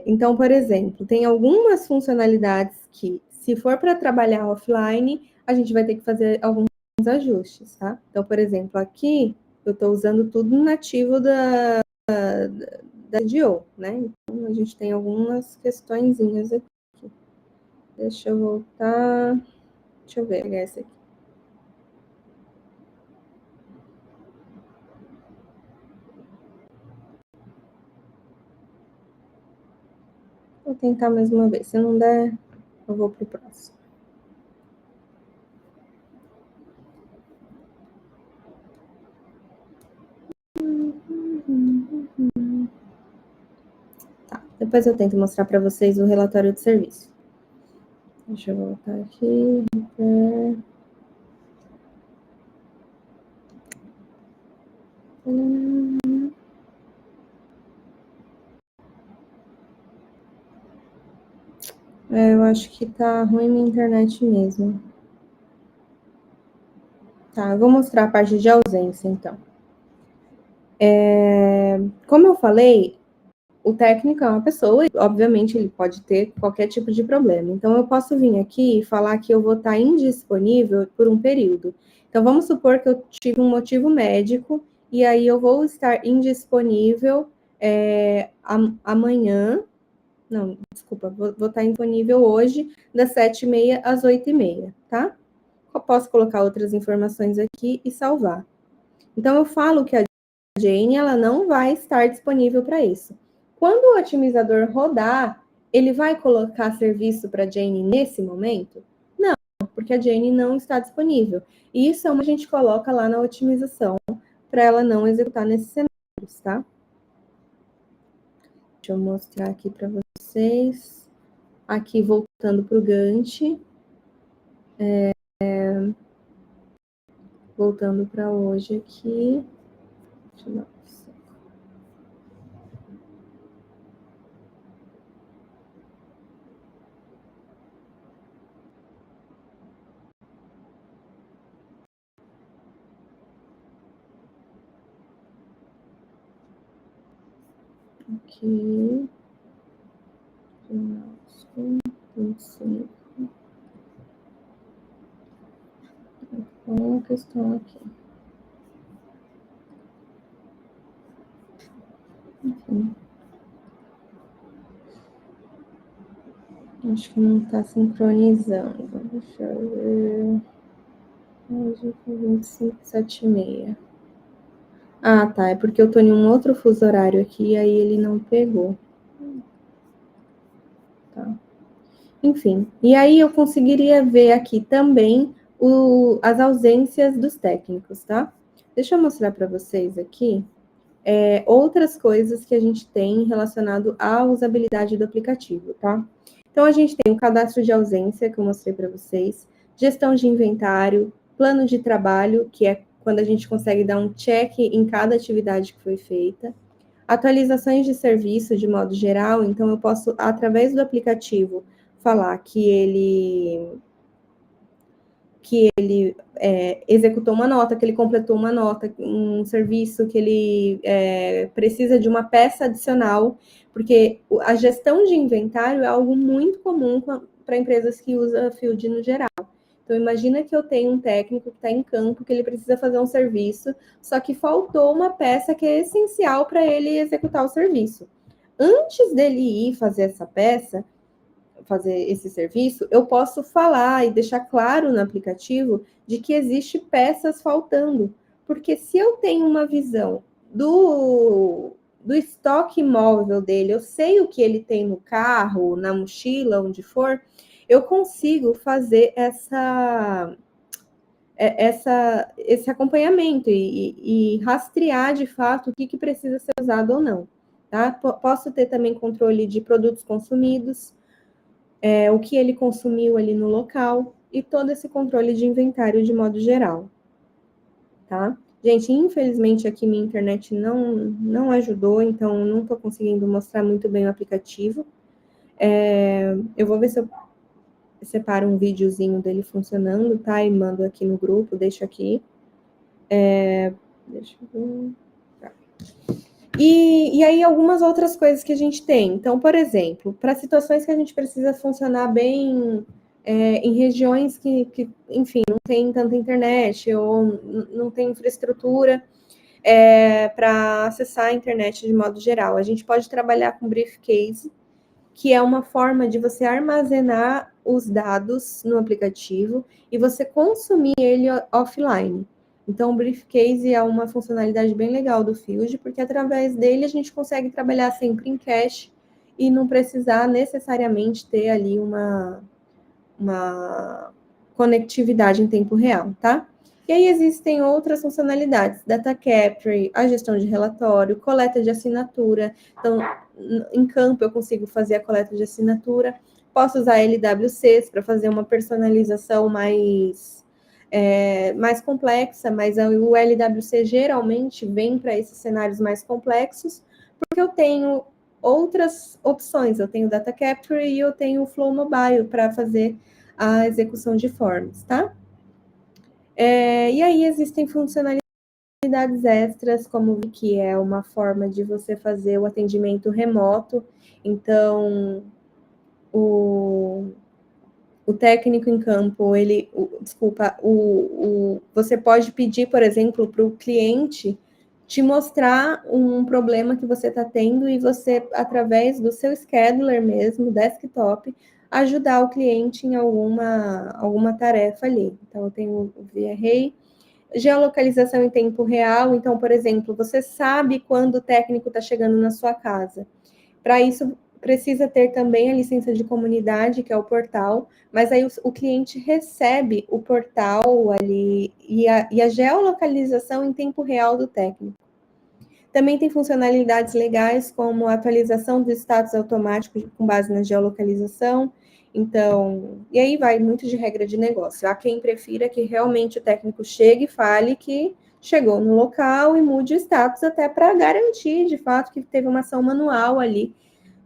Então, por exemplo, tem algumas funcionalidades que, se for para trabalhar offline, a gente vai ter que fazer alguns ajustes, tá? Então, por exemplo, aqui eu estou usando tudo nativo da DO, né? Então, a gente tem algumas questõezinhas aqui. Deixa eu voltar. Deixa eu ver, pegar essa aqui. Vou tentar mais uma vez. Se não der, eu vou pro próximo. Tá, depois eu tento mostrar para vocês o relatório de serviço. Deixa eu voltar aqui. Eu acho que tá ruim minha internet mesmo. Tá, eu vou mostrar a parte de ausência, então. Como eu falei, o técnico é uma pessoa e, obviamente, ele pode ter qualquer tipo de problema. Então, eu posso vir aqui e falar que eu vou estar indisponível por um período. Então, vamos supor que eu tive um motivo médico e aí eu vou estar indisponível amanhã. Não, desculpa, vou estar indisponível hoje, das 7h30 às 8h30, tá? Eu posso colocar outras informações aqui e salvar. Então, eu falo que a Jane, ela não vai estar disponível para isso. Quando o otimizador rodar, ele vai colocar serviço para a Jane nesse momento? Não, porque a Jane não está disponível. E isso é uma que a gente coloca lá na otimização para ela não executar nesses cenários, tá? Deixa eu mostrar aqui para vocês. Aqui, voltando para o Gantt. Voltando para hoje aqui. Deixa eu dar aqui. 25. Qual a questão aqui? Enfim. Acho que não está sincronizando. Deixa eu ver. Hoje foi 25, 7h30. Ah, tá, é porque eu tô em um outro fuso horário aqui, aí ele não pegou. Tá. Enfim, e aí eu conseguiria ver aqui também as ausências dos técnicos, tá? Deixa eu mostrar para vocês aqui outras coisas que a gente tem relacionado à usabilidade do aplicativo, tá? Então, a gente tem o cadastro de ausência, que eu mostrei para vocês, gestão de inventário, plano de trabalho, que é quando a gente consegue dar um check em cada atividade que foi feita, atualizações de serviço de modo geral, então eu posso, através do aplicativo, falar que ele executou uma nota, que ele completou uma nota, um serviço, que ele precisa de uma peça adicional, porque a gestão de inventário é algo muito comum para empresas que usam Field no geral. Então, imagina que eu tenho um técnico que está em campo, que ele precisa fazer um serviço, só que faltou uma peça que é essencial para ele executar o serviço. Antes dele ir fazer essa peça, fazer esse serviço, eu posso falar e deixar claro no aplicativo de que existe peças faltando. Porque se eu tenho uma visão do estoque móvel dele, eu sei o que ele tem no carro, na mochila, onde for, eu consigo fazer esse acompanhamento e rastrear de fato o que precisa ser usado ou não. Tá? Posso ter também controle de produtos consumidos, o que ele consumiu ali no local e todo esse controle de inventário de modo geral, tá? Gente, infelizmente aqui minha internet não ajudou, então não estou conseguindo mostrar muito bem o aplicativo. Eu vou ver se eu separo um videozinho dele funcionando, tá? E mando aqui no grupo, deixo aqui. Deixa eu ver. Tá. E aí algumas outras coisas que a gente tem. Então, por exemplo, para situações que a gente precisa funcionar bem em regiões que, enfim, não tem tanta internet ou não tem infraestrutura para acessar a internet de modo geral. A gente pode trabalhar com briefcase, que é uma forma de você armazenar os dados no aplicativo e você consumir ele offline. Então, o briefcase é uma funcionalidade bem legal do Field, porque através dele a gente consegue trabalhar sempre em cache e não precisar necessariamente ter ali uma conectividade em tempo real, tá? E aí existem outras funcionalidades, data capture, a gestão de relatório, coleta de assinatura. Então, em campo eu consigo fazer a coleta de assinatura, posso usar LWCs para fazer uma personalização mais complexa, mas o LWC geralmente vem para esses cenários mais complexos, porque eu tenho outras opções, eu tenho data capture e eu tenho o Flow Mobile para fazer a execução de forms, tá? E aí existem funcionalidades extras, como que é uma forma de você fazer o atendimento remoto. Então, o técnico em campo, você pode pedir, por exemplo, para o cliente te mostrar um problema que você está tendo e você, através do seu scheduler mesmo, desktop, ajudar o cliente em alguma tarefa ali. Então, eu tenho o VRA, geolocalização em tempo real. Então, por exemplo, você sabe quando o técnico está chegando na sua casa. Para isso, precisa ter também a licença de comunidade, que é o portal, mas aí o cliente recebe o portal ali e a geolocalização em tempo real do técnico. Também tem funcionalidades legais, como a atualização do status automático com base na geolocalização. Então, e aí vai muito de regra de negócio. Há quem prefira que realmente o técnico chegue e fale que chegou no local e mude o status, até para garantir, de fato, que teve uma ação manual ali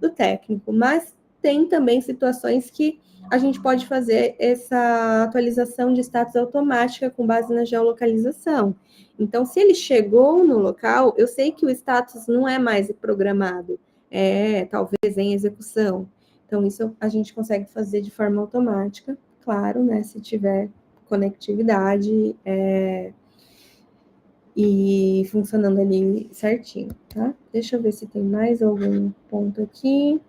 do técnico. Mas tem também situações que a gente pode fazer essa atualização de status automática com base na geolocalização. Então, se ele chegou no local, eu sei que o status não é mais programado, talvez em execução. Então, isso a gente consegue fazer de forma automática, claro, né? Se tiver conectividade e funcionando ali certinho, tá? Deixa eu ver se tem mais algum ponto aqui.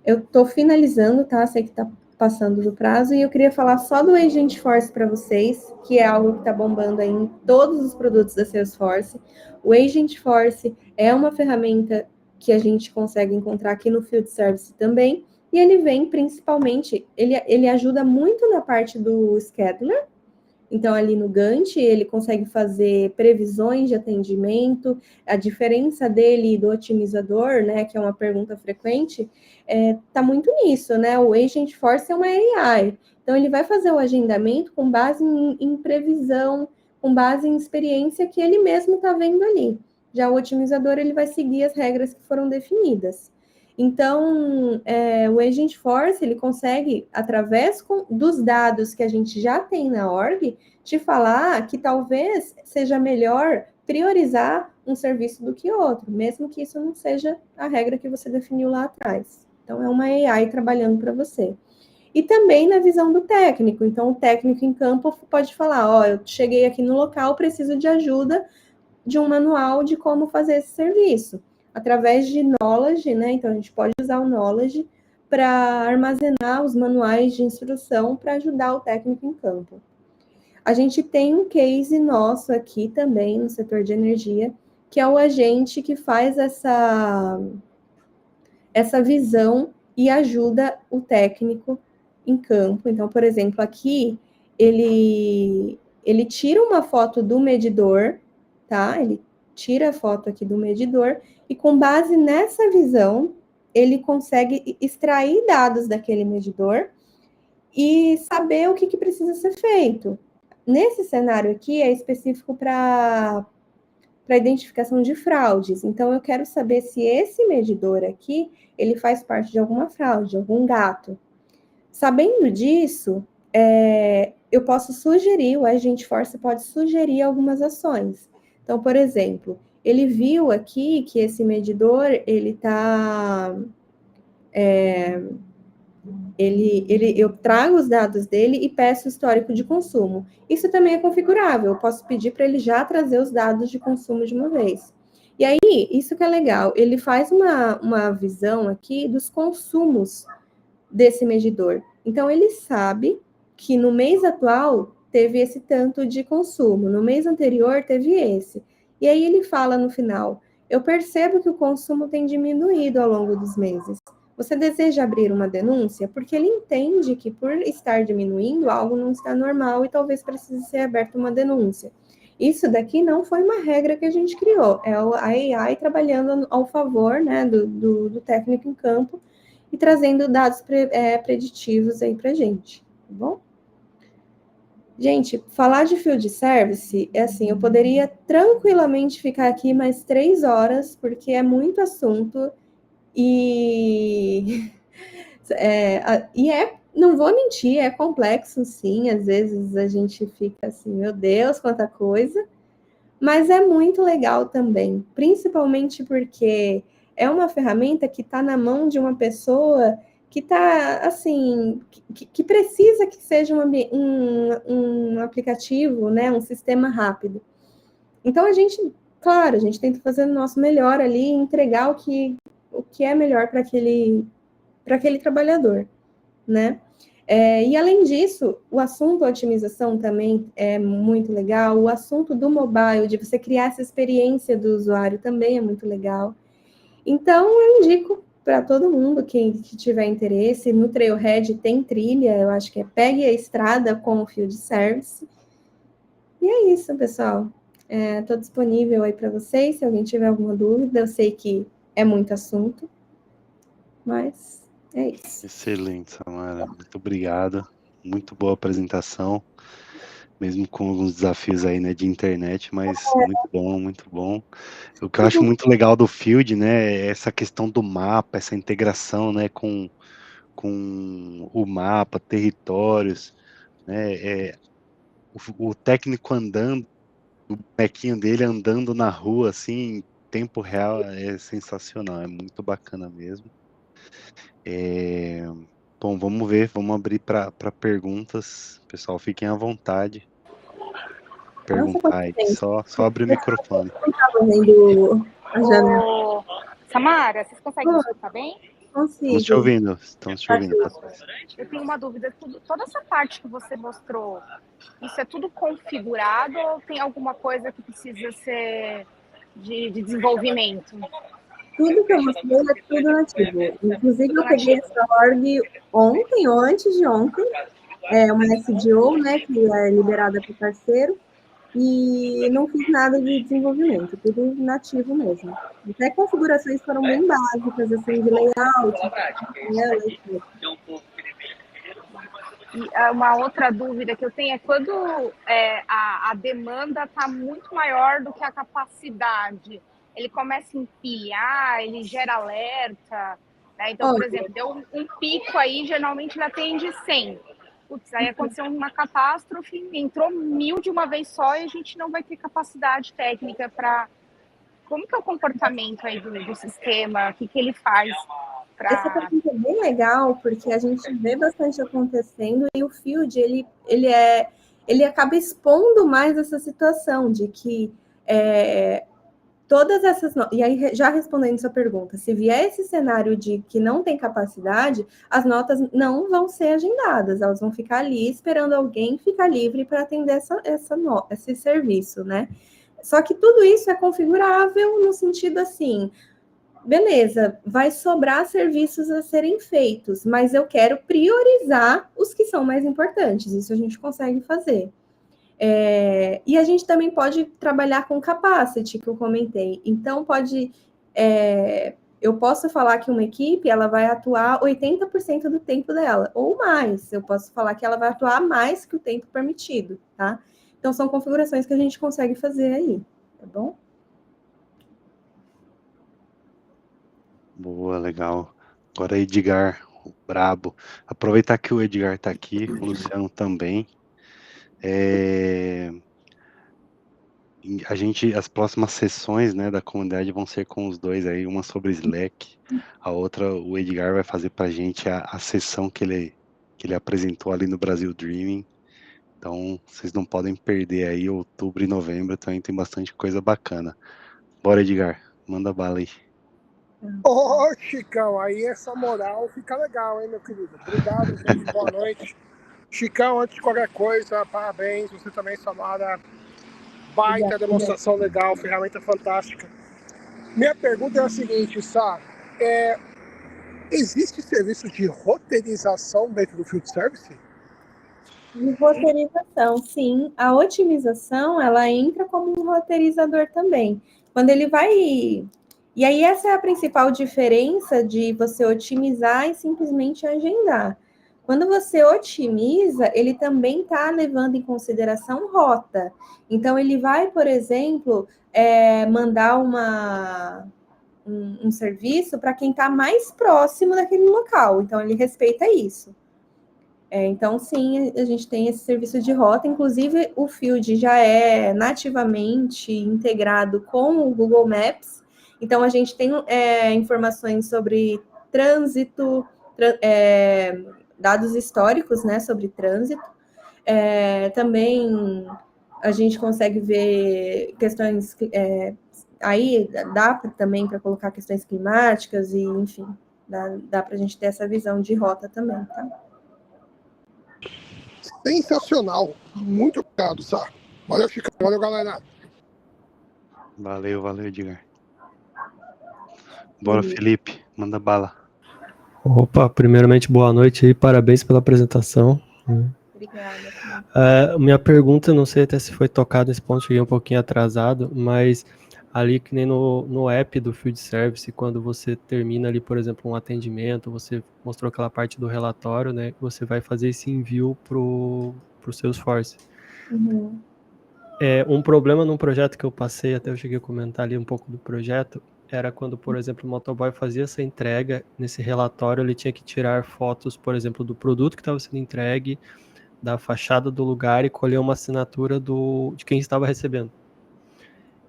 Eu tô finalizando, tá? Sei que tá passando do prazo, e eu queria falar só do Agentforce para vocês, que é algo que está bombando aí em todos os produtos da Salesforce. O Agentforce é uma ferramenta que a gente consegue encontrar aqui no Field Service também, e ele vem principalmente, ele ajuda muito na parte do scheduler. Então, ali no Gantt, ele consegue fazer previsões de atendimento. A diferença dele e do otimizador, né, que é uma pergunta frequente, tá muito nisso, né? O Agentforce é uma AI. Então, ele vai fazer o agendamento com base em previsão, com base em experiência que ele mesmo está vendo ali. Já o otimizador, ele vai seguir as regras que foram definidas. Então, o Agentforce, ele consegue, através dos dados que a gente já tem na org, te falar que talvez seja melhor priorizar um serviço do que outro, mesmo que isso não seja a regra que você definiu lá atrás. Então, é uma AI trabalhando para você. E também na visão do técnico. Então, o técnico em campo pode falar, ó, eu cheguei aqui no local, preciso de ajuda de um manual de como fazer esse serviço. Através de Knowledge, né? Então, a gente pode usar o Knowledge para armazenar os manuais de instrução para ajudar o técnico em campo. A gente tem um case nosso aqui também no setor de energia, que é o agente que faz essa visão e ajuda o técnico em campo. Então, por exemplo, aqui ele tira uma foto do medidor, tá? Ele tira a foto aqui do medidor e com base nessa visão, ele consegue extrair dados daquele medidor e saber o que precisa ser feito. Nesse cenário aqui é específico para identificação de fraudes. Então, eu quero saber se esse medidor aqui, ele faz parte de alguma fraude, de algum gato. Sabendo disso, eu posso sugerir, o Agentforce pode sugerir algumas ações. Então, por exemplo, ele viu aqui que esse medidor, ele está... eu trago os dados dele e peço o histórico de consumo. Isso também é configurável, eu posso pedir para ele já trazer os dados de consumo de uma vez. E aí, isso que é legal, ele faz uma visão aqui dos consumos desse medidor. Então, ele sabe que no mês atual teve esse tanto de consumo, no mês anterior teve esse. E aí ele fala no final, eu percebo que o consumo tem diminuído ao longo dos meses. Você deseja abrir uma denúncia? Porque ele entende que por estar diminuindo, algo não está normal e talvez precise ser aberta uma denúncia. Isso daqui não foi uma regra que a gente criou, é a AI trabalhando ao favor, né, do técnico em campo e trazendo dados preditivos aí para a gente, tá bom? Gente, falar de Field Service, é assim, eu poderia tranquilamente ficar aqui mais 3 horas, porque é muito assunto, e não vou mentir, é complexo, sim, às vezes a gente fica assim, meu Deus, quanta coisa, mas é muito legal também, principalmente porque é uma ferramenta que está na mão de uma pessoa que está, assim, que precisa que seja um aplicativo, né, um sistema rápido. Então, claro, a gente tenta fazer o nosso melhor ali, entregar o que é melhor para aquele trabalhador, né? E além disso, o assunto otimização também é muito legal, o assunto do mobile, de você criar essa experiência do usuário também é muito legal. Então, eu indico para todo mundo que tiver interesse, no Trailhead tem trilha, eu acho que é Pegue a Estrada com o Field Service. E é isso, pessoal. Estou disponível aí para vocês, se alguém tiver alguma dúvida, eu sei que é muito assunto, mas é isso. Excelente, Samara. Muito obrigado. Muito boa apresentação, mesmo com alguns desafios aí, né, de internet, mas muito bom, muito bom. O que eu acho muito legal do Field, né, é essa questão do mapa, essa integração, né, com o mapa, territórios, né, o técnico andando, o bonequinho dele andando na rua, assim, em tempo real, é sensacional, é muito bacana mesmo. Bom, vamos ver, vamos abrir para perguntas. Pessoal, fiquem à vontade. Perguntar aí, só abrir o microfone. Vendo a janela. Samara, vocês conseguem me escutar bem? Estamos te consigo. ouvindo, estamos te ouvindo. Eu tenho uma dúvida, toda essa parte que você mostrou, isso é tudo configurado ou tem alguma coisa que precisa ser de desenvolvimento? Tudo que eu mostrei é tudo nativo. Inclusive, eu peguei essa org ontem ou antes de ontem, uma SDO, né, que é liberada para o parceiro, e não fiz nada de desenvolvimento, tudo nativo mesmo. Até configurações foram bem básicas, assim, de layout, etc. E uma outra dúvida que eu tenho é quando a demanda está muito maior do que a capacidade, ele começa a empilhar, ele gera alerta, né? Então, por exemplo, deu um pico aí, geralmente ele atende 100. Putz, aí aconteceu uma catástrofe, entrou 1000 de uma vez só e a gente não vai ter capacidade técnica para... Como que é o comportamento aí do sistema? O que ele faz? Essa pergunta é bem legal, porque a gente vê bastante acontecendo e o Field, ele acaba expondo mais essa situação de que todas essas... E aí, já respondendo sua pergunta, se vier esse cenário de que não tem capacidade, as notas não vão ser agendadas, elas vão ficar ali esperando alguém ficar livre para atender esse serviço, né? Só que tudo isso é configurável no sentido assim... Beleza, vai sobrar serviços a serem feitos, mas eu quero priorizar os que são mais importantes. Isso a gente consegue fazer. E a gente também pode trabalhar com capacity, que eu comentei. Então, eu posso falar que uma equipe ela vai atuar 80% do tempo dela, ou mais. Eu posso falar que ela vai atuar mais que o tempo permitido, tá? Então, são configurações que a gente consegue fazer aí, tá bom? Boa, legal. Agora, Edgar, o brabo. Aproveitar que o Edgar está aqui, o Luciano também. As próximas sessões, né, da comunidade vão ser com os dois aí, uma sobre Slack, a outra o Edgar vai fazer para a gente a sessão que ele apresentou ali no Brasil Dreaming. Então, vocês não podem perder aí outubro e novembro, também tem bastante coisa bacana. Bora, Edgar, manda bala aí. Ô, Chicão, aí essa moral fica legal, hein, meu querido? Obrigado, gente, boa noite. Chicão, antes de qualquer coisa, parabéns, você também, Samara. Baita demonstração legal, ferramenta fantástica. Minha pergunta é a seguinte, Sá. Existe serviço de roteirização dentro do Field Service? De roteirização, sim. A otimização, ela entra como um roteirizador também. Quando ele vai... E aí essa é a principal diferença de você otimizar e simplesmente agendar. Quando você otimiza, ele também está levando em consideração rota. Então, ele vai, por exemplo, mandar um serviço para quem está mais próximo daquele local. Então, ele respeita isso. Então, sim, a gente tem esse serviço de rota. Inclusive, o Field já é nativamente integrado com o Google Maps. Então, a gente tem informações sobre trânsito, dados históricos, né, sobre trânsito. Também a gente consegue ver questões... aí dá também para colocar questões climáticas e, enfim, dá para a gente ter essa visão de rota também, tá? Sensacional. Muito obrigado, Sá. Valeu, Chicão. Valeu, galera. Valeu, Edgar. Bora, Felipe, manda bala. Opa, primeiramente, boa noite aí, parabéns pela apresentação. Obrigada. Minha pergunta, não sei até se foi tocado nesse ponto, cheguei um pouquinho atrasado, mas ali que nem no app do Field Service, quando você termina ali, por exemplo, um atendimento, você mostrou aquela parte do relatório, né, você vai fazer esse envio pro Salesforce. Uhum. Um problema num projeto que eu passei, até eu cheguei a comentar ali um pouco do projeto, era quando, por exemplo, o motoboy fazia essa entrega, nesse relatório ele tinha que tirar fotos, por exemplo, do produto que estava sendo entregue, da fachada do lugar e colher uma assinatura de quem estava recebendo.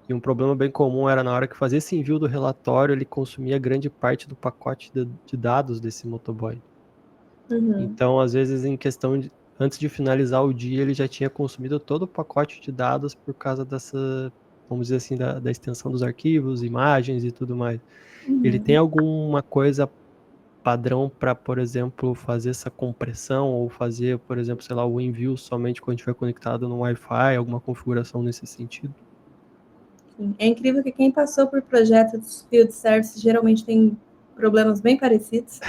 E um problema bem comum era na hora que fazia esse envio do relatório, ele consumia grande parte do pacote de dados desse motoboy. Uhum. Então, às vezes, antes de finalizar o dia, ele já tinha consumido todo o pacote de dados por causa dessa, vamos dizer assim, da extensão dos arquivos, imagens e tudo mais. Uhum. Ele tem alguma coisa padrão para, por exemplo, fazer essa compressão ou fazer, por exemplo, sei lá, o envio somente quando estiver conectado no Wi-Fi, alguma configuração nesse sentido? É incrível que quem passou por projetos field service geralmente tem problemas bem parecidos.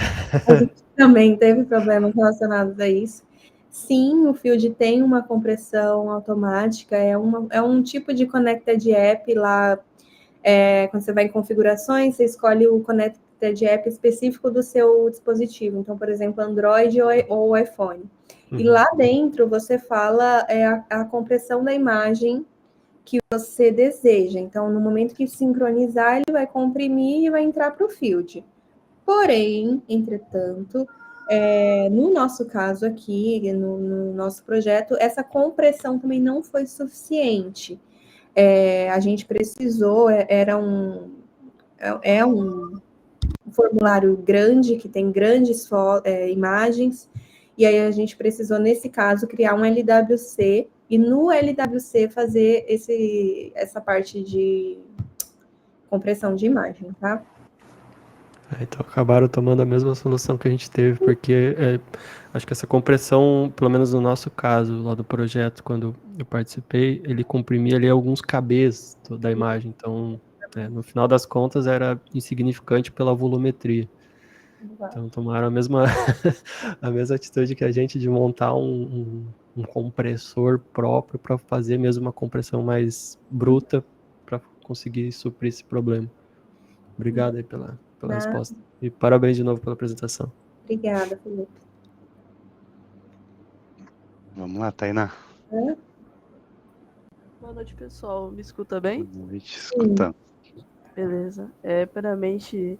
A gente também teve problemas relacionados a isso. Sim, o Field tem uma compressão automática, é um tipo de Connected App lá, quando você vai em configurações, você escolhe o Connected App específico do seu dispositivo. Então, por exemplo, Android ou iPhone. E lá dentro você fala a compressão da imagem que você deseja. Então, no momento que sincronizar, ele vai comprimir e vai entrar para o Field. Porém, entretanto, no nosso caso aqui, no nosso projeto, essa compressão também não foi suficiente. A gente precisou, era um formulário grande, que tem grandes imagens, e aí a gente precisou, nesse caso, criar um LWC, e no LWC fazer essa parte de compressão de imagem, tá? Então acabaram tomando a mesma solução que a gente teve, porque acho que essa compressão, pelo menos no nosso caso, lá do projeto, quando eu participei, ele comprimia ali alguns kbs da imagem, então no final das contas era insignificante pela volumetria. Então tomaram a mesma atitude que a gente de montar um compressor próprio para fazer mesmo uma compressão mais bruta para conseguir suprir esse problema. Obrigado aí pela resposta. E parabéns de novo pela apresentação. Obrigada, Felipe. Vamos lá, Tainá. Boa noite, pessoal. Me escuta bem? Boa noite, escutando. Beleza. Primeiramente,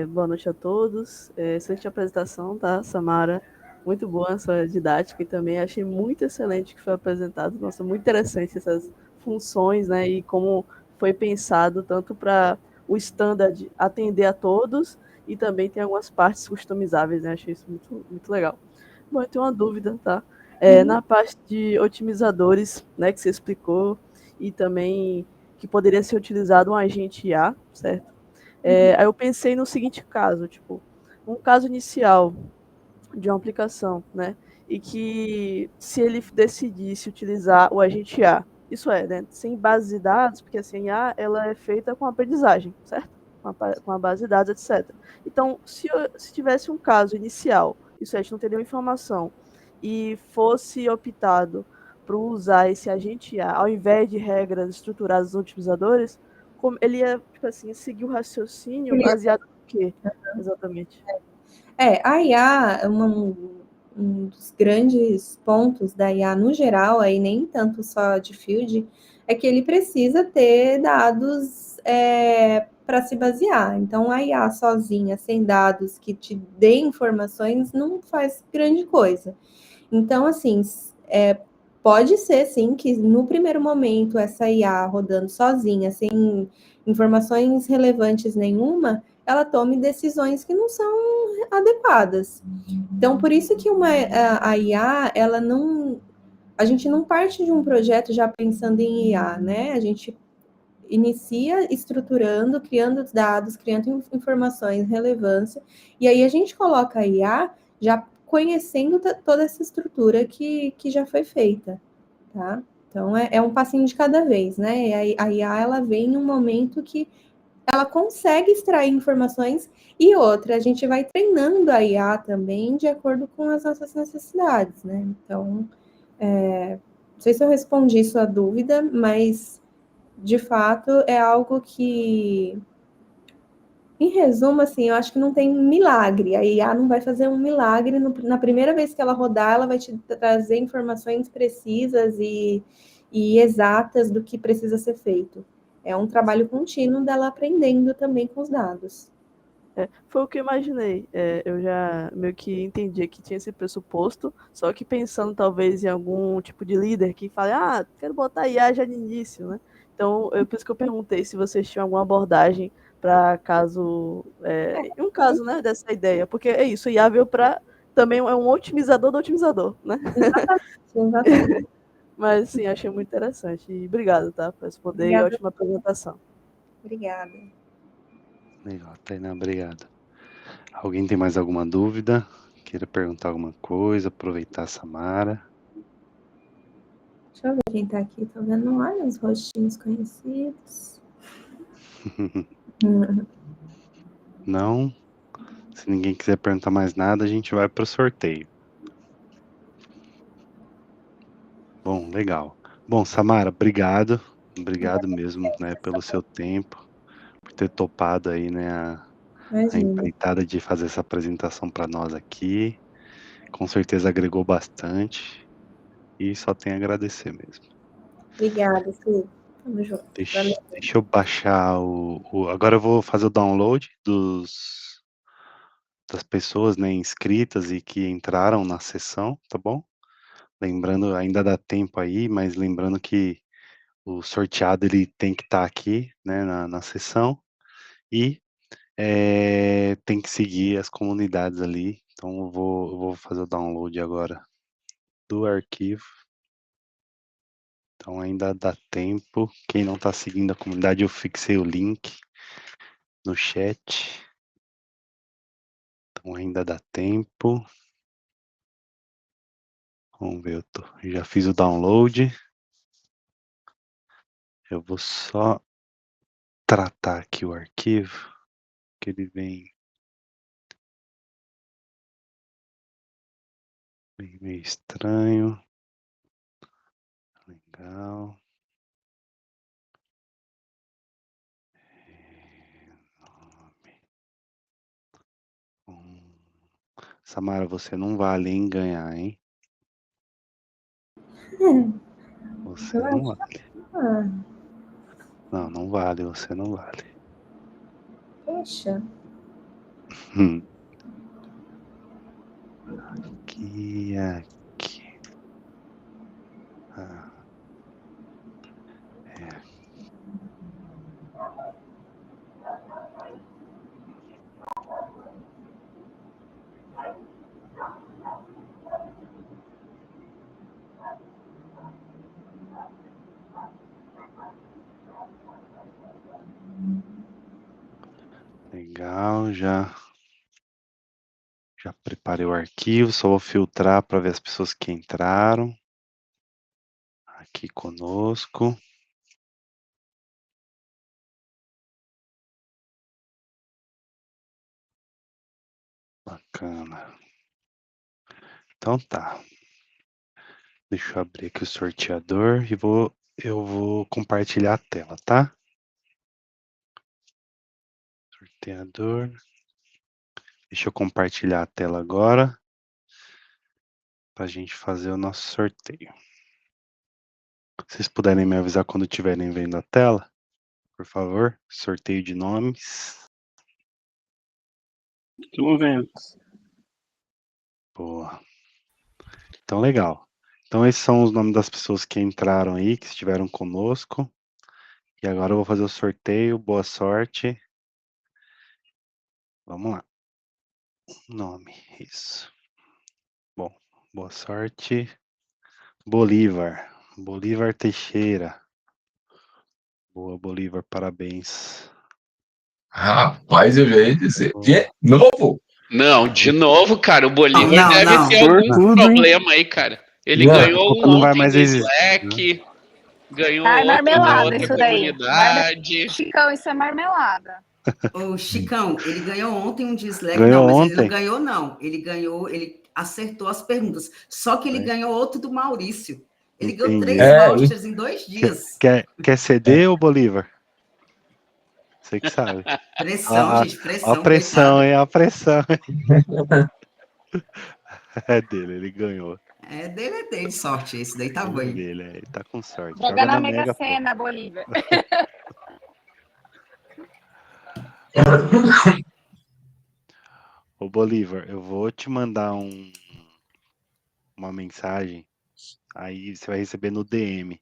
boa noite a todos. Excelente apresentação, tá, Samara? Muito boa a sua didática e também achei muito excelente o que foi apresentado. Nossa, muito interessante essas funções, né? E como foi pensado tanto para o standard atender a todos e também tem algumas partes customizáveis, né? Achei isso muito, muito legal. Bom, eu tenho uma dúvida, tá? Na parte de otimizadores, né, que você explicou, e também que poderia ser utilizado um agente IA, certo? Aí eu pensei no seguinte caso, tipo, um caso inicial de uma aplicação, né, e que se ele decidisse utilizar o agente IA, isso né, sem base de dados, porque assim, a IA ela é feita com aprendizagem, certo? Com a base de dados, etc. Então, se tivesse um caso inicial, isso a gente não teria informação, e fosse optado por usar esse agente IA, ao invés de regras estruturadas nos otimizadores, como ele ia, tipo assim, seguir o raciocínio baseado no quê, exatamente? A IA, um dos grandes pontos da IA no geral, aí nem tanto só de field, é que ele precisa ter dados para se basear. Então, a IA sozinha, sem dados que te dê informações, não faz grande coisa. Então, assim, pode ser, sim, que no primeiro momento essa IA rodando sozinha, sem informações relevantes nenhuma, ela tome decisões que não são adequadas. Então, por isso que a IA, ela não... A gente não parte de um projeto já pensando em IA, né? A gente inicia estruturando, criando dados, criando informações, relevância, e aí a gente coloca a IA já conhecendo toda essa estrutura que já foi feita, tá? Então, é um passinho de cada vez, né? A IA, ela vem em um momento que ela consegue extrair informações, e outra, a gente vai treinando a IA também de acordo com as nossas necessidades, né? Então, não sei se eu respondi sua dúvida, mas, de fato, é algo que, em resumo, assim, eu acho que não tem milagre. A IA não vai fazer um milagre. Na primeira vez que ela rodar, ela vai te trazer informações precisas e exatas do que precisa ser feito. É um trabalho contínuo dela aprendendo também com os dados. Foi o que eu imaginei. Eu já meio que entendi que tinha esse pressuposto, só que pensando talvez em algum tipo de líder que fale, quero botar IA já no início, né? Então, por isso que eu perguntei se vocês tinham alguma abordagem para caso, um caso, né, dessa ideia, porque é isso, IA veio para também é um otimizador do otimizador, né? Exatamente. Mas sim, achei muito interessante. E obrigado, tá, por responder. Obrigada. Ótima apresentação. Obrigada. Legal, Tainá, obrigado. Alguém tem mais alguma dúvida? Queira perguntar alguma coisa, aproveitar a Samara. Deixa eu ver quem tá aqui. Tô vendo, olha, uns rostinhos conhecidos. Não? Se ninguém quiser perguntar mais nada, a gente vai para o sorteio. Bom, legal. Bom, Samara, obrigado. Obrigado mesmo, né, pelo seu tempo, por ter topado aí, né, a Imagina. empreitada de fazer essa apresentação para nós aqui. Com certeza agregou bastante e só tenho a agradecer mesmo. Obrigada, Felipe. Tamo junto. Valeu. Deixa eu baixar agora eu vou fazer o download das pessoas, né, inscritas e que entraram na sessão, tá bom? Lembrando, ainda dá tempo aí, mas lembrando que o sorteado ele tem que estar aqui, né, na sessão e tem que seguir as comunidades ali. Então eu vou fazer o download agora do arquivo. Então ainda dá tempo. Quem não está seguindo a comunidade, eu fixei o link no chat. Então ainda dá tempo. Vamos ver, já fiz o download. Eu vou só tratar aqui o arquivo, que ele vem meio estranho. Legal. Samara, você não vale em ganhar, hein? Você não vale. Ah, Não, não vale, você não vale. poxa. Aqui. Ah, é. Legal, já preparei o arquivo, só vou filtrar para ver as pessoas que entraram aqui conosco. Bacana. Então tá. Deixa eu abrir aqui o sorteador e eu vou compartilhar a tela, tá? Sorteador. Deixa eu compartilhar a tela agora para a gente fazer o nosso sorteio. Se vocês puderem me avisar quando estiverem vendo a tela, por favor. Sorteio de nomes. Estamos vendo. Boa. Então, legal. Então, esses são os nomes das pessoas que entraram aí, que estiveram conosco. E agora eu vou fazer o sorteio. Boa sorte. Vamos lá. Nome, isso. Bom, boa sorte. Bolívar. Bolívar Teixeira. Boa, Bolívar, parabéns. Rapaz, eu já ia dizer. De novo? Não, de novo, cara, o Bolívar deve ter algum problema aí, cara. Ele ganhou não vai ontem mais do existir, Slack, ganhou Ah, é outro na marmelada outra isso daí. comunidade. Chicão, isso é marmelada. Ô, Chicão, ele ganhou ontem um dislike. Ganhou Não, mas ele ontem? não ganhou, não. Ele ganhou, ele acertou as perguntas. Só que ele ganhou outro do Maurício. Ele ganhou 3 vouchers em 2 dias. Quer ceder, ô Bolívar? Você que sabe. Pressão, gente, pressão. A pressão, coitado. hein? A pressão. É dele, ele ganhou. É dele, sorte. Esse daí tá bom. É dele, ele tá com sorte. Joga na Mega Sena, Bolívar. Ô Bolívar, eu vou te mandar uma mensagem, aí você vai receber no DM.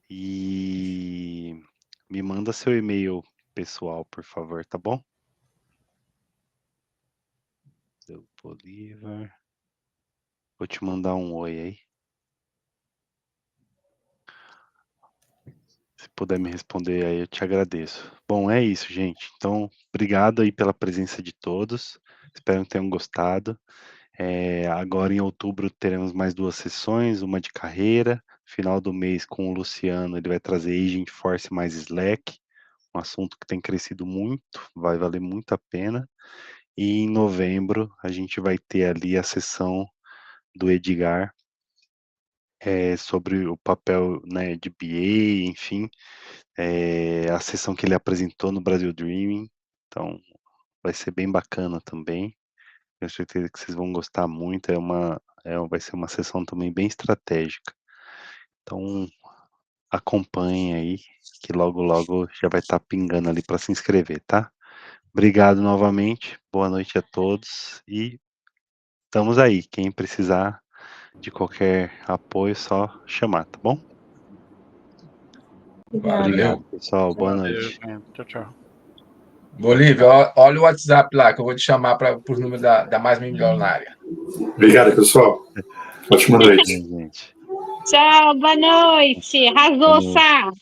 E me manda seu e-mail pessoal, por favor, tá bom? Seu Bolívar. Vou te mandar um oi aí. puder me responder aí, eu te agradeço. Bom, é isso, gente. Então, obrigado aí pela presença de todos. Espero que tenham gostado. Agora em outubro teremos mais 2 sessões, uma de carreira. Final do mês com o Luciano, ele vai trazer Agent Force mais Slack, um assunto que tem crescido muito, vai valer muito a pena. E em novembro a gente vai ter ali a sessão do Edgar, sobre o papel, né, de BA, enfim, a sessão que ele apresentou no Brasil Dreaming. Então vai ser bem bacana também. Tenho certeza que vocês vão gostar muito. Vai ser uma sessão também bem estratégica. Então acompanhem aí, que logo logo já vai estar pingando ali para se inscrever, tá? Obrigado novamente. Boa noite a todos e estamos aí. Quem precisar de qualquer apoio, só chamar, tá bom? Obrigado, pessoal. Boa noite. Tchau, tchau. Bolívia, olha o WhatsApp lá, que eu vou te chamar para os números da Mais Milionária. Obrigado, pessoal. Ótima noite. Tchau, boa noite. Arrasou, Sá.